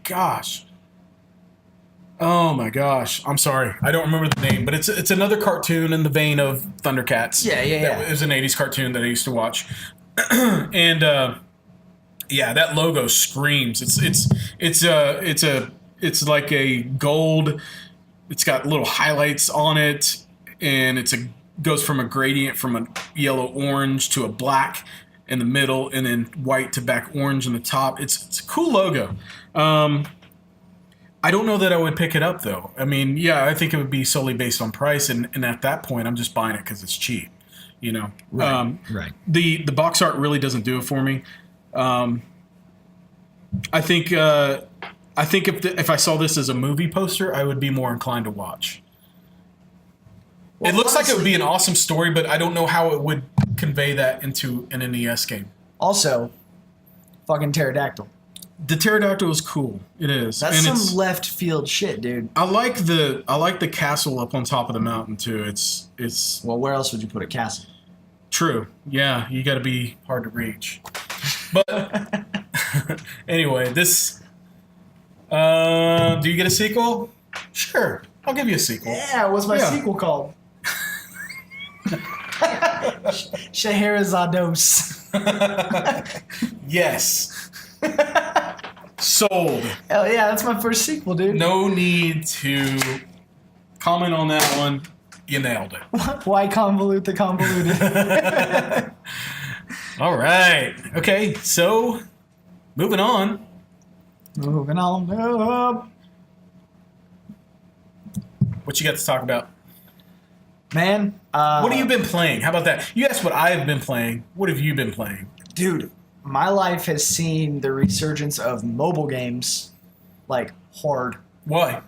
Speaker 2: gosh. Oh my gosh. I'm sorry. I don't remember the name, but it's another cartoon in the vein of Thundercats.
Speaker 1: Yeah.
Speaker 2: It was an 80s cartoon that I used to watch. And yeah, that logo screams. It's like a gold. It's got little highlights on it, and goes from a gradient from a yellow orange to a black in the middle, and then white to back orange in the top. It's a cool logo. I don't know that I would pick it up though. I mean, yeah, I think it would be solely based on price, and at that point, I'm just buying it because it's cheap. You know,
Speaker 1: Right.
Speaker 2: The box art really doesn't do it for me. I think if I saw this as a movie poster, I would be more inclined to watch.
Speaker 1: Well,
Speaker 2: it looks like it would be an
Speaker 1: honestly-
Speaker 2: awesome story, but I don't know how it would convey that into an NES game.
Speaker 1: Also, fucking pterodactyl.
Speaker 2: The pterodactyl is cool. It is.
Speaker 1: That's
Speaker 2: And
Speaker 1: some left field shit, dude.
Speaker 2: I like the castle up on top of the mountain too. It's
Speaker 1: Well, where else would you put a castle?
Speaker 2: true. Yeah, you got to be hard to reach. But anyway, this. Do you get a sequel? Sure, I'll give you a sequel.
Speaker 1: Yeah, what's my
Speaker 2: Yeah.
Speaker 1: sequel called? Scheherazados.
Speaker 2: Yes. Sold.
Speaker 1: Hell yeah, that's my first sequel, dude.
Speaker 2: No need to comment on that one. You nailed it.
Speaker 1: Why convolute the convoluted?
Speaker 2: All right. Okay, so moving on.
Speaker 1: Moving on up.
Speaker 2: What you got to talk about?
Speaker 1: Man,
Speaker 2: What have you been playing? How about that? You asked what I have been playing. What have you been playing?
Speaker 1: dude, my life has seen the resurgence of mobile games, like hard.
Speaker 2: Why?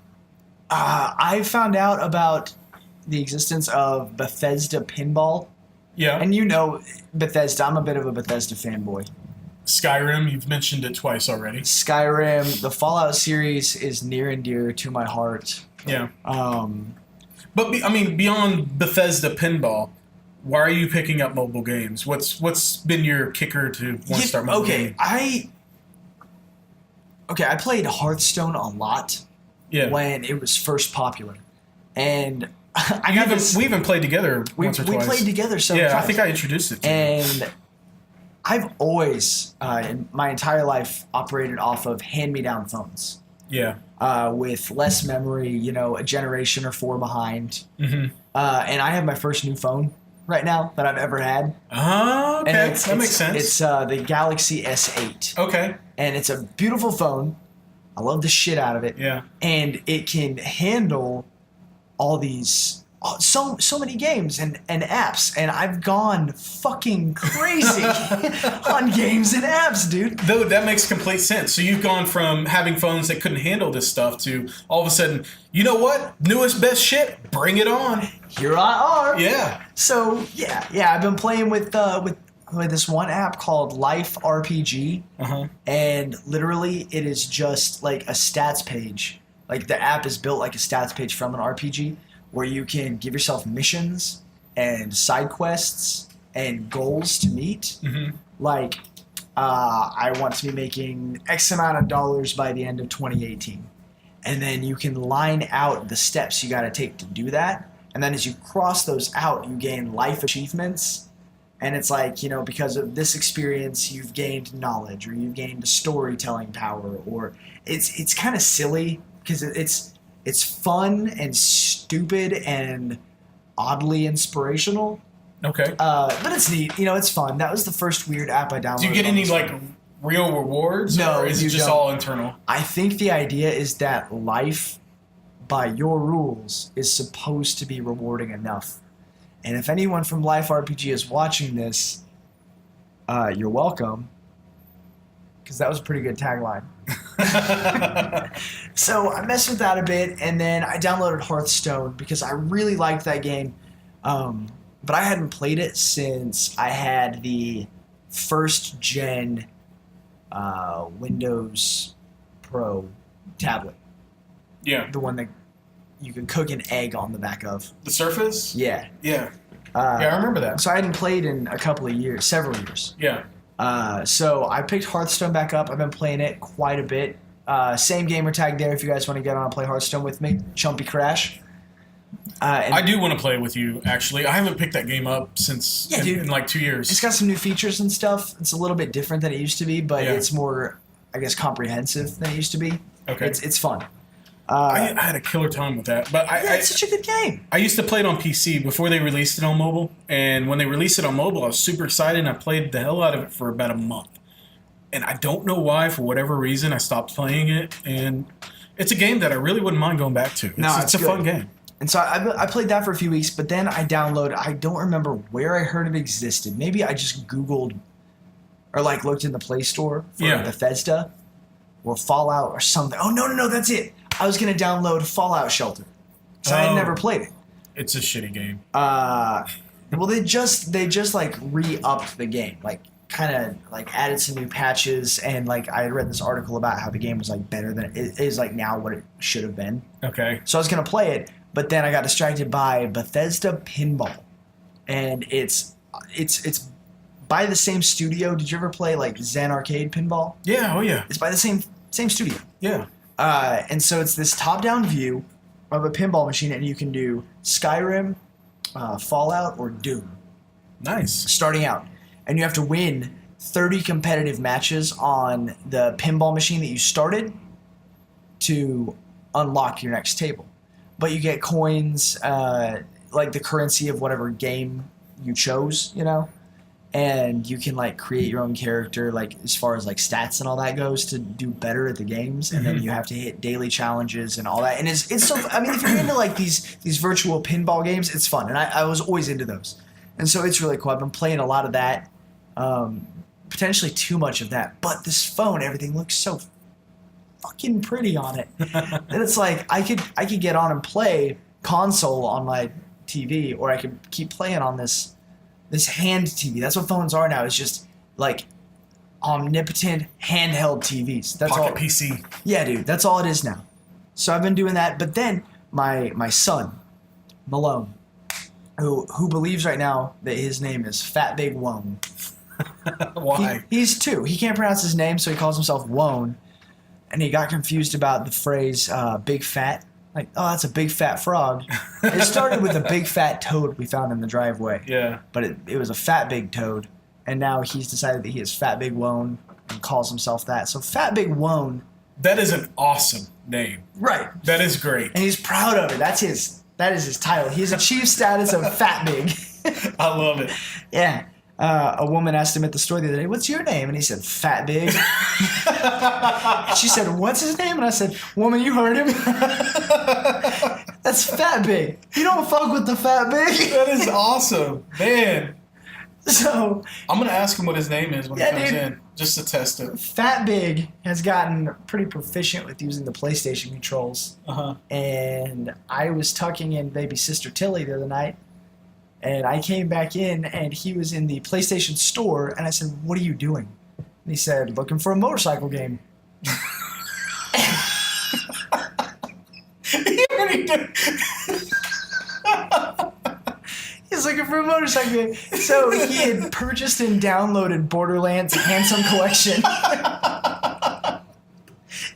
Speaker 1: I found out about the existence of Bethesda Pinball,
Speaker 2: Yeah.
Speaker 1: and you know Bethesda. I'm a bit of a Bethesda fanboy.
Speaker 2: Skyrim, you've mentioned it twice already.
Speaker 1: Skyrim, the Fallout series is near and dear to my heart.
Speaker 2: Yeah.
Speaker 1: Um,
Speaker 2: But beyond Bethesda Pinball, why are you picking up mobile games? What's been your kicker to want to start mobile gaming?
Speaker 1: I played Hearthstone a lot
Speaker 2: Yeah.
Speaker 1: when it was first popular, and I got this.
Speaker 2: We even played together once or
Speaker 1: We
Speaker 2: twice.
Speaker 1: played together several
Speaker 2: Yeah,
Speaker 1: times.
Speaker 2: I think I introduced it to you.
Speaker 1: And I've always, in my entire life, operated off of hand-me-down phones
Speaker 2: Yeah.
Speaker 1: with less memory, you know, a generation or four behind.
Speaker 2: Mm-hmm.
Speaker 1: And I have my first new phone right now that I've ever had.
Speaker 2: Oh, okay.
Speaker 1: And
Speaker 2: That makes sense.
Speaker 1: It's the Galaxy S8.
Speaker 2: Okay.
Speaker 1: And it's a beautiful phone. I love the shit out of it.
Speaker 2: Yeah.
Speaker 1: And it can handle all these so many games and apps, and I've gone fucking crazy on games and apps, dude.
Speaker 2: Though that makes complete sense. So you've gone from having phones that couldn't handle this stuff to all of a sudden, you know what? Newest best shit, bring it on.
Speaker 1: Here I are.
Speaker 2: Yeah.
Speaker 1: So yeah, I've been playing with this one app called Life RPG,
Speaker 2: Uh-huh.
Speaker 1: and literally it is just like a stats page. Like the app is built like a stats page from an RPG, where you can give yourself missions and side quests and goals to meet.
Speaker 2: Mm-hmm.
Speaker 1: Like, I want to be making X amount of dollars by the end of 2018. And then you can line out the steps you got to take to do that. And then as you cross those out, you gain life achievements. And it's like, you know, because of this experience, you've gained knowledge, or you've gained storytelling power, or it's kind of silly because it's fun and stupid and oddly inspirational.
Speaker 2: Okay.
Speaker 1: But it's neat. You know, it's fun. That was the first weird app I downloaded.
Speaker 2: Do you get
Speaker 1: on
Speaker 2: any
Speaker 1: this
Speaker 2: like
Speaker 1: phone.
Speaker 2: real rewards?
Speaker 1: No,
Speaker 2: or is it
Speaker 1: you
Speaker 2: just
Speaker 1: don't.
Speaker 2: all internal?
Speaker 1: I think the idea is that life, by your rules, is supposed to be rewarding enough. And if anyone from Life RPG is watching this, you're welcome. Because that was a pretty good tagline. So I messed with that a bit, and then I downloaded Hearthstone because I really liked that game. But I hadn't played it since I had the first gen Windows Pro tablet.
Speaker 2: Yeah.
Speaker 1: The one that you could cook an egg on the back of.
Speaker 2: The Surface?
Speaker 1: Yeah.
Speaker 2: Yeah. Yeah, I remember that.
Speaker 1: So I hadn't played in a couple of years, several years.
Speaker 2: Yeah.
Speaker 1: So I picked Hearthstone back up. I've been playing it quite a bit. Same gamer tag there if you guys want to get on and play Hearthstone with me. Chumpy Crash.
Speaker 2: I do want to play with you, actually. I haven't picked that game up since in like 2 years.
Speaker 1: It's got some new features and stuff. It's a little bit different than it used to be, but it's more, I guess, comprehensive than it used to be.
Speaker 2: Okay.
Speaker 1: It's fun.
Speaker 2: I had a killer time with that. But
Speaker 1: it's such a good game.
Speaker 2: I used to play it on PC before they released it on mobile. And when they released it on mobile, I was super excited, and I played the hell out of it for about a month. And I don't know why, for whatever reason, I stopped playing it. And it's a game that I really wouldn't mind going back to. It's a fun game.
Speaker 1: And so I played that for a few weeks, but then I downloaded, I don't remember where I heard it existed. Maybe I just Googled or like looked in the Play Store for Bethesda or Fallout or something. Oh, no, that's it. I was going to download Fallout Shelter because I had never played it.
Speaker 2: It's a shitty game.
Speaker 1: Well, they just like re-upped the game, like kind of like added some new patches, and like I had read this article about how the game was like better than it is like now what it should have been.
Speaker 2: Okay.
Speaker 1: So I was going to play it. But then I got distracted by Bethesda Pinball, and it's by the same studio. Did you ever play like Zen Arcade Pinball?
Speaker 2: Yeah, oh yeah.
Speaker 1: It's by the same studio.
Speaker 2: Yeah.
Speaker 1: And so it's this top-down view of a pinball machine, and you can do Skyrim, Fallout, or Doom.
Speaker 2: Nice.
Speaker 1: Starting out, and you have to win 30 competitive matches on the pinball machine that you started to unlock your next table. But you get coins, like the currency of whatever game you chose, and you can like create your own character, like as far as like stats and all that goes, to do better at the games. And then you have to hit daily challenges and all that. And it's so, I mean, if you're into like these virtual pinball games, it's fun. And I was always into those. And so it's really cool. I've been playing a lot of that, potentially too much of that. But this phone, everything looks so fucking pretty on it. And it's like I could get on and play console on my TV, or I could keep playing on this hand TV. That's what phones are now. It's just like omnipotent handheld TVs. That's
Speaker 2: Pocket
Speaker 1: all.
Speaker 2: PC.
Speaker 1: Yeah, dude. That's all it is now. So I've been doing that. But then my son, Malone, who believes right now that his name is Fat Big Wone.
Speaker 2: Why?
Speaker 1: He's 2. He can't pronounce his name, so he calls himself Wone. And he got confused about the phrase big fat. Like, oh, that's a big fat frog. It started with a big fat toad we found in the driveway.
Speaker 2: Yeah.
Speaker 1: But it was a fat big toad. And now he's decided that he is Fat Big Wone and calls himself that. So Fat Big Wone.
Speaker 2: That is an awesome name.
Speaker 1: Right.
Speaker 2: That is great.
Speaker 1: And he's proud of it. That is his title. He's achieved status of Fat Big.
Speaker 2: I love it.
Speaker 1: Yeah. A woman asked him at the store the other day, "What's your name?" And he said, "Fat Big." She said, "What's his name?" And I said, "Woman, you heard him." That's Fat Big. You don't fuck with the Fat Big.
Speaker 2: That is awesome. Man.
Speaker 1: So
Speaker 2: I'm going to ask him what his name is when he comes in, just to test it.
Speaker 1: Fat Big has gotten pretty proficient with using the PlayStation controls.
Speaker 2: Uh-huh.
Speaker 1: And I was tucking in baby sister Tilly the other night. And I came back in, and he was in the PlayStation store, and I said, "What are you doing?" And he said, "Looking for a motorcycle game."
Speaker 2: He already did.
Speaker 1: He's looking for a motorcycle game. So he had purchased and downloaded Borderlands Handsome Collection.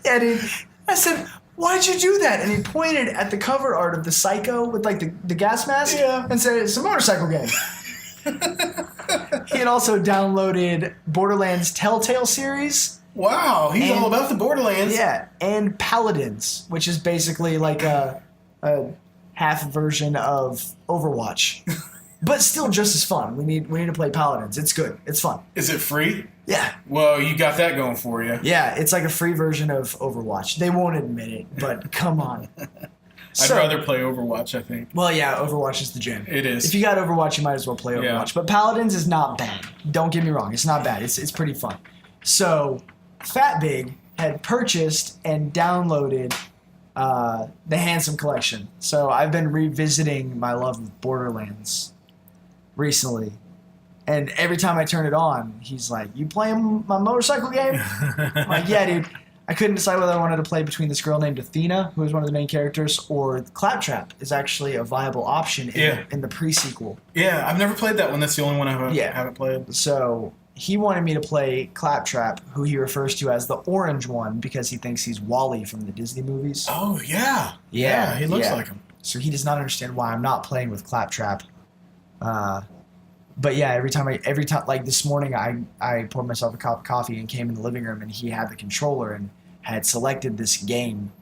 Speaker 1: Yeah, dude. I said, "Why'd you do that?" And he pointed at the cover art of the Psycho with like the gas mask and said, "It's a motorcycle game." He had also downloaded Borderlands Telltale series.
Speaker 2: Wow, he's all about the Borderlands.
Speaker 1: Yeah, and Paladins, which is basically like a half version of Overwatch. But still just as fun. We need to play Paladins. It's good. It's fun.
Speaker 2: Is it free?
Speaker 1: Yeah.
Speaker 2: Well, you got that going for you.
Speaker 1: Yeah, it's like a free version of Overwatch. They won't admit it, but come on.
Speaker 2: I'd rather play Overwatch, I think.
Speaker 1: Well, yeah, Overwatch is the jam.
Speaker 2: It is.
Speaker 1: If you got Overwatch, you might as well play Overwatch.
Speaker 2: Yeah.
Speaker 1: But Paladins is not bad. Don't get me wrong. It's not bad. It's pretty fun. So, Fat Big had purchased and downloaded the Handsome Collection. So I've been revisiting my love of Borderlands recently. And every time I turn it on, he's like, "You playing my motorcycle game?" I'm like, "Yeah, dude." I couldn't decide whether I wanted to play between this girl named Athena, who is one of the main characters, or Claptrap is actually a viable option in the pre-sequel.
Speaker 2: Yeah, I've never played that one. That's the only one I haven't played.
Speaker 1: So he wanted me to play Claptrap, who he refers to as the orange one because he thinks he's Wally from the Disney movies.
Speaker 2: Oh, yeah.
Speaker 1: Yeah,
Speaker 2: he looks like him.
Speaker 1: So he does not understand why I'm not playing with Claptrap. But yeah, every time, like this morning, I poured myself a cup of coffee and came in the living room, and he had the controller and had selected this game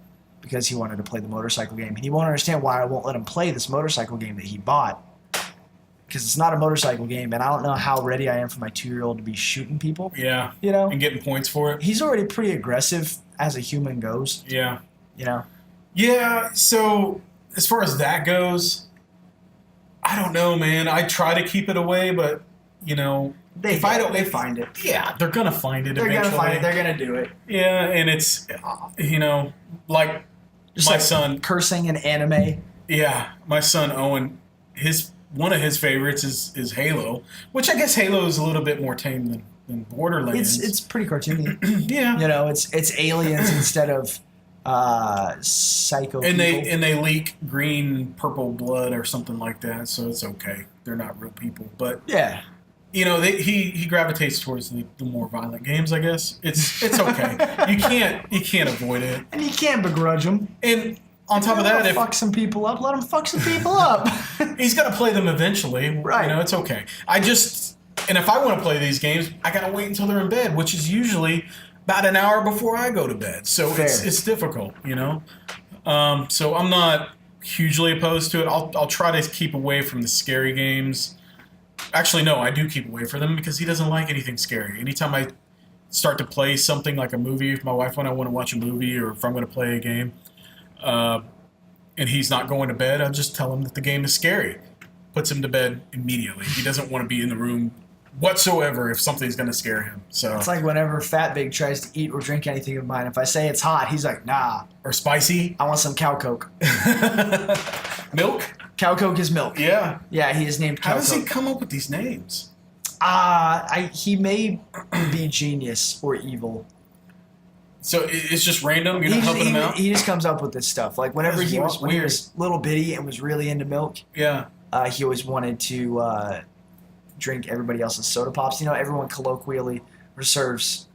Speaker 1: because he wanted to play the motorcycle game. And he won't understand why I won't let him play this motorcycle game that he bought, because it's not a motorcycle game, and I don't know how ready I am for my 2-year-old to be shooting people.
Speaker 2: Yeah.
Speaker 1: You know?
Speaker 2: And getting points for it.
Speaker 1: He's already pretty aggressive as a human goes.
Speaker 2: Yeah.
Speaker 1: You know?
Speaker 2: Yeah, so as far as that goes, I don't know, man. I try to keep it away, but, you know...
Speaker 1: They find it.
Speaker 2: Yeah, they're going to find it
Speaker 1: They're
Speaker 2: eventually.
Speaker 1: going to find it. They're going to do it.
Speaker 2: Yeah, and it's, you know, like
Speaker 1: Just
Speaker 2: my
Speaker 1: like
Speaker 2: son...
Speaker 1: cursing in anime.
Speaker 2: Yeah, my son Owen, one of his favorites is Halo, which I guess Halo is a little bit more tame than Borderlands.
Speaker 1: It's pretty cartoony.
Speaker 2: Yeah.
Speaker 1: You know, it's aliens instead of psycho
Speaker 2: and
Speaker 1: people.
Speaker 2: they leak green, purple blood or something like that, so it's okay. They're not real people, but
Speaker 1: Yeah.
Speaker 2: you know, he gravitates towards the more violent games. I guess it's okay. you can't avoid it,
Speaker 1: And you can't begrudge them.
Speaker 2: and on top of that, if
Speaker 1: fuck some people up, let them fuck some people up.
Speaker 2: he's got to play them eventually,
Speaker 1: Right.
Speaker 2: You know, it's okay. And if I want to play these games, I got to wait until they're in bed, which is usually about an hour before I go to bed. So
Speaker 1: Fair.
Speaker 2: it's difficult, you know. So I'm not hugely opposed to it. I'll try to keep away from the scary games. Actually, no, I do keep away from them because he doesn't like anything scary. Anytime I start to play something like a movie, if my wife and I want to watch a movie or if I'm going to play a game, and he's not going to bed, I'll just tell him that the game is scary. Puts him to bed immediately. He doesn't want to be in the room whatsoever if something's going to scare him. So
Speaker 1: It's like whenever Fat Big tries to eat or drink anything of mine, if I say it's hot, he's like, "Nah,
Speaker 2: or spicy.
Speaker 1: I want some cow coke."
Speaker 2: Milk?
Speaker 1: Cow coke is milk.
Speaker 2: Yeah.
Speaker 1: Yeah, he is named
Speaker 2: How
Speaker 1: cow
Speaker 2: does he
Speaker 1: coke.
Speaker 2: come up with these names?
Speaker 1: He may be genius or evil.
Speaker 2: So it's just random? You're not helping him out?
Speaker 1: He just comes up with this stuff. Like whenever
Speaker 2: That's
Speaker 1: when he
Speaker 2: weird.
Speaker 1: was little bitty and was really into milk,
Speaker 2: Yeah.
Speaker 1: he always wanted to drink everybody else's soda pops. You know, everyone colloquially refers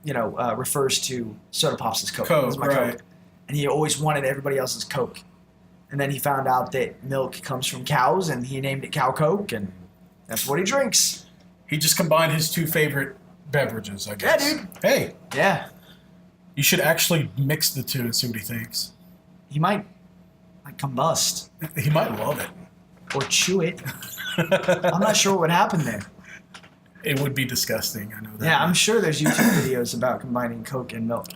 Speaker 1: to soda pops as Coke.
Speaker 2: Coke,
Speaker 1: This is my
Speaker 2: right.
Speaker 1: Coke. And he always wanted everybody else's Coke. And then he found out that milk comes from cows, and he named it Cow Coke, and that's what he drinks.
Speaker 2: He just combined his two favorite beverages, I guess.
Speaker 1: Yeah, dude.
Speaker 2: Hey,
Speaker 1: Yeah.
Speaker 2: you should actually mix the two and see what he thinks.
Speaker 1: He might combust
Speaker 2: He might love it.
Speaker 1: or chew it. I'm not sure what would happen there.
Speaker 2: It would be disgusting, I know that.
Speaker 1: Yeah, I'm sure there's YouTube videos about combining Coke and milk.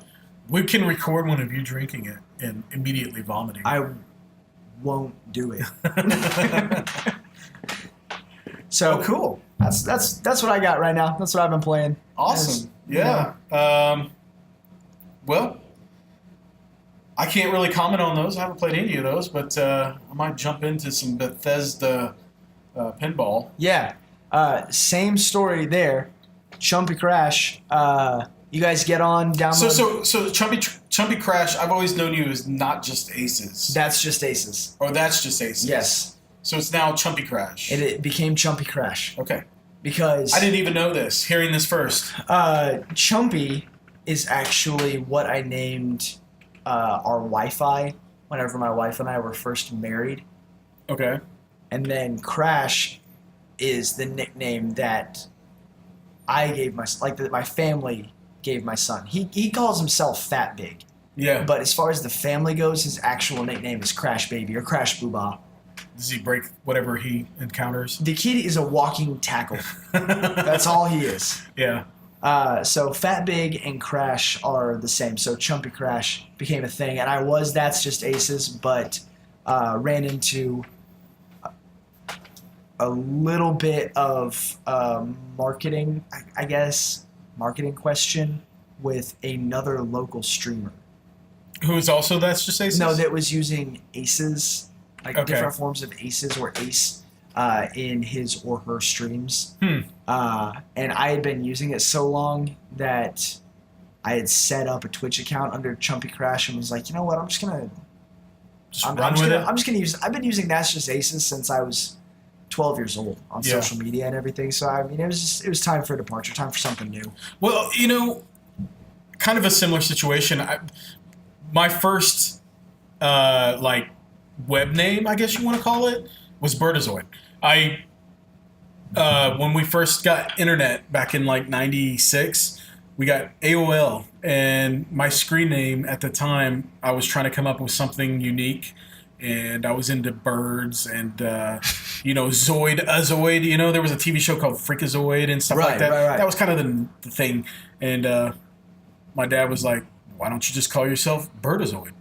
Speaker 2: We can record one of you drinking it and immediately vomiting.
Speaker 1: I won't do it. So
Speaker 2: Oh, cool.
Speaker 1: That's what I got right now. That's what I've been playing.
Speaker 2: Awesome.
Speaker 1: As, you
Speaker 2: Yeah. Well, I can't really comment on those. I haven't played any of those, but I might jump into some Bethesda pinball.
Speaker 1: Yeah. Same story there. Chumpy Crash. You guys get on, download.
Speaker 2: So Chumpy Crash, I've always known you as not just Aces.
Speaker 1: That's just Aces.
Speaker 2: Or that's just Aces.
Speaker 1: Yes.
Speaker 2: So it's now Chumpy Crash.
Speaker 1: It became Chumpy Crash.
Speaker 2: Okay.
Speaker 1: Because
Speaker 2: I didn't even know this. Hearing this first.
Speaker 1: Chumpy is actually what I named our Wi-Fi whenever my wife and I were first married.
Speaker 2: Okay.
Speaker 1: And then Crash is the nickname that I gave my family gave my son. He calls himself Fat Big.
Speaker 2: Yeah.
Speaker 1: But as far as the family goes, his actual nickname is Crash Baby or Crash Boobah.
Speaker 2: Does he break whatever he encounters?
Speaker 1: The kid is a walking tackle. That's all he is.
Speaker 2: Yeah.
Speaker 1: So Fat Big and Crash are the same. So Chumpy Crash became a thing, and that's just Aces, but ran into a little bit of marketing, I guess, marketing question with another local streamer.
Speaker 2: Who is also That's Just Aces?
Speaker 1: No, that was using aces, like
Speaker 2: Okay.
Speaker 1: different forms of aces or ace in his or her streams. And I had been using it so long that I had set up a Twitch account under Chumpy Crash and was like, you know what, I'm just gonna use. I've been using That's Just Aces since I was 12 years old on social media and everything. So I mean, it was time for a departure, time for something new.
Speaker 2: Well, kind of a similar situation. My first web name, I guess you want to call it, was Birdazoid. When we first got internet back in like '96, we got AOL, and my screen name at the time, I was trying to come up with something unique, and I was into birds and Zoid, Azoid. There was a TV show called Freakazoid and stuff like that.
Speaker 1: Right.
Speaker 2: That was kind of the thing, and my dad was like, "Why don't you just call yourself Birdazoid?"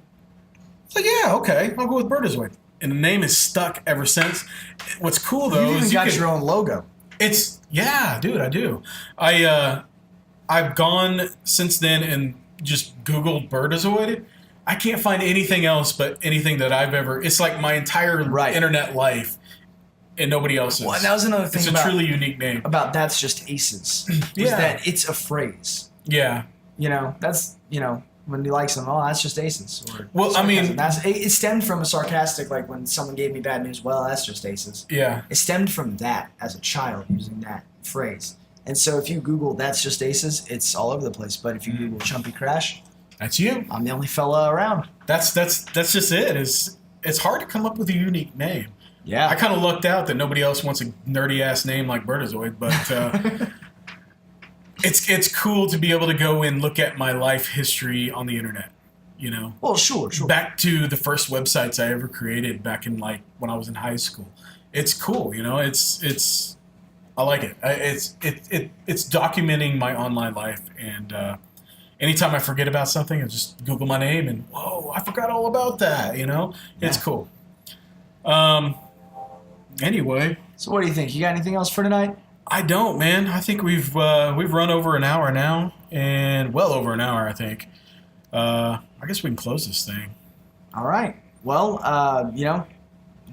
Speaker 2: It's like, yeah, okay, I'll go with Birdazoid. And the name is stuck ever since. What's cool though
Speaker 1: You even
Speaker 2: is
Speaker 1: got your own logo.
Speaker 2: Dude, I do. I've gone since then and just Googled Birdazoid. I can't find anything else but anything that I've ever. It's like my entire internet life, and nobody else's.
Speaker 1: Well, that was another thing.
Speaker 2: It's a truly unique name.
Speaker 1: About That's Just Aces. Was that it's a phrase.
Speaker 2: Yeah.
Speaker 1: That's when he likes them. Oh, that's just aces.
Speaker 2: Well, I mean,
Speaker 1: it stemmed from a sarcastic, like when someone gave me bad news. Well, that's just aces.
Speaker 2: Yeah.
Speaker 1: It stemmed from that as a child using that phrase. And so if you Google That's Just Aces, it's all over the place. But if you Google Chumpy Crash,
Speaker 2: that's you.
Speaker 1: I'm the only fella around.
Speaker 2: That's just it. It's hard to come up with a unique name.
Speaker 1: Yeah.
Speaker 2: I kind of lucked out that nobody else wants a nerdy ass name like Birdazoid, but it's cool to be able to go and look at my life history on the internet.
Speaker 1: Well, sure.
Speaker 2: Back to the first websites I ever created back in when I was in high school. It's cool, It's I like it. It's documenting my online life, and anytime I forget about something, I just Google my name and whoa, I forgot all about that. It's cool. Anyway,
Speaker 1: so what do you think? You got anything else for tonight?
Speaker 2: I don't, man. I think we've run over an hour now, and well over an hour, I think. I guess we can close this thing.
Speaker 1: All right. Well,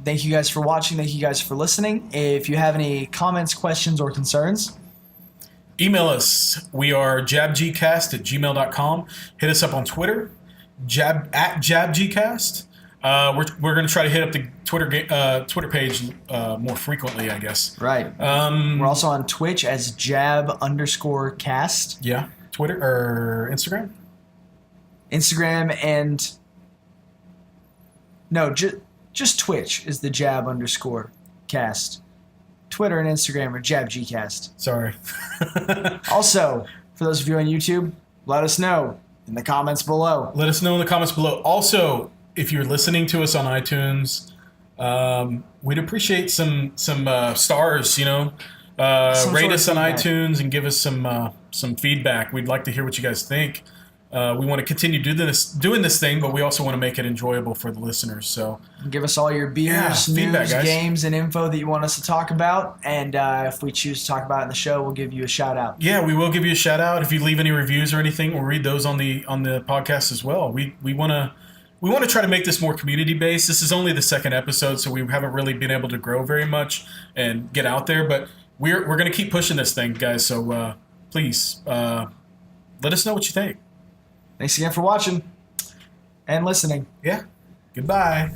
Speaker 1: thank you guys for watching. Thank you guys for listening. If you have any comments, questions, or concerns,
Speaker 2: email us. We are jabgcast@gmail.com. Hit us up on Twitter, @jabgcast. We're going to try to hit up the Twitter page more frequently, I guess.
Speaker 1: Right. We're also on Twitch as jab_cast.
Speaker 2: Yeah. Twitter or Instagram?
Speaker 1: Instagram and... No, just Twitch is the jab_cast. Twitter and Instagram are jabgcast.
Speaker 2: Sorry.
Speaker 1: Also, for those of you on YouTube, let us know in the comments below.
Speaker 2: Let us know in the comments below. Also, if you're listening to us on iTunes, we'd appreciate some stars. Rate us on iTunes and give us some feedback. We'd like to hear what you guys think. We want to continue doing this thing, but we also want to make it enjoyable for the listeners. So
Speaker 1: give us all your beers, news, games, and info that you want us to talk about. And if we choose to talk about it in the show, we'll give you a shout out.
Speaker 2: Yeah, we will give you a shout out. If you leave any reviews or anything, we'll read those on the podcast as well. We want to try to make this more community based. This is only the second episode, so we haven't really been able to grow very much and get out there. But we're going to keep pushing this thing, guys. So please let us know what you think.
Speaker 1: Thanks again for watching and listening.
Speaker 2: Yeah. Goodbye.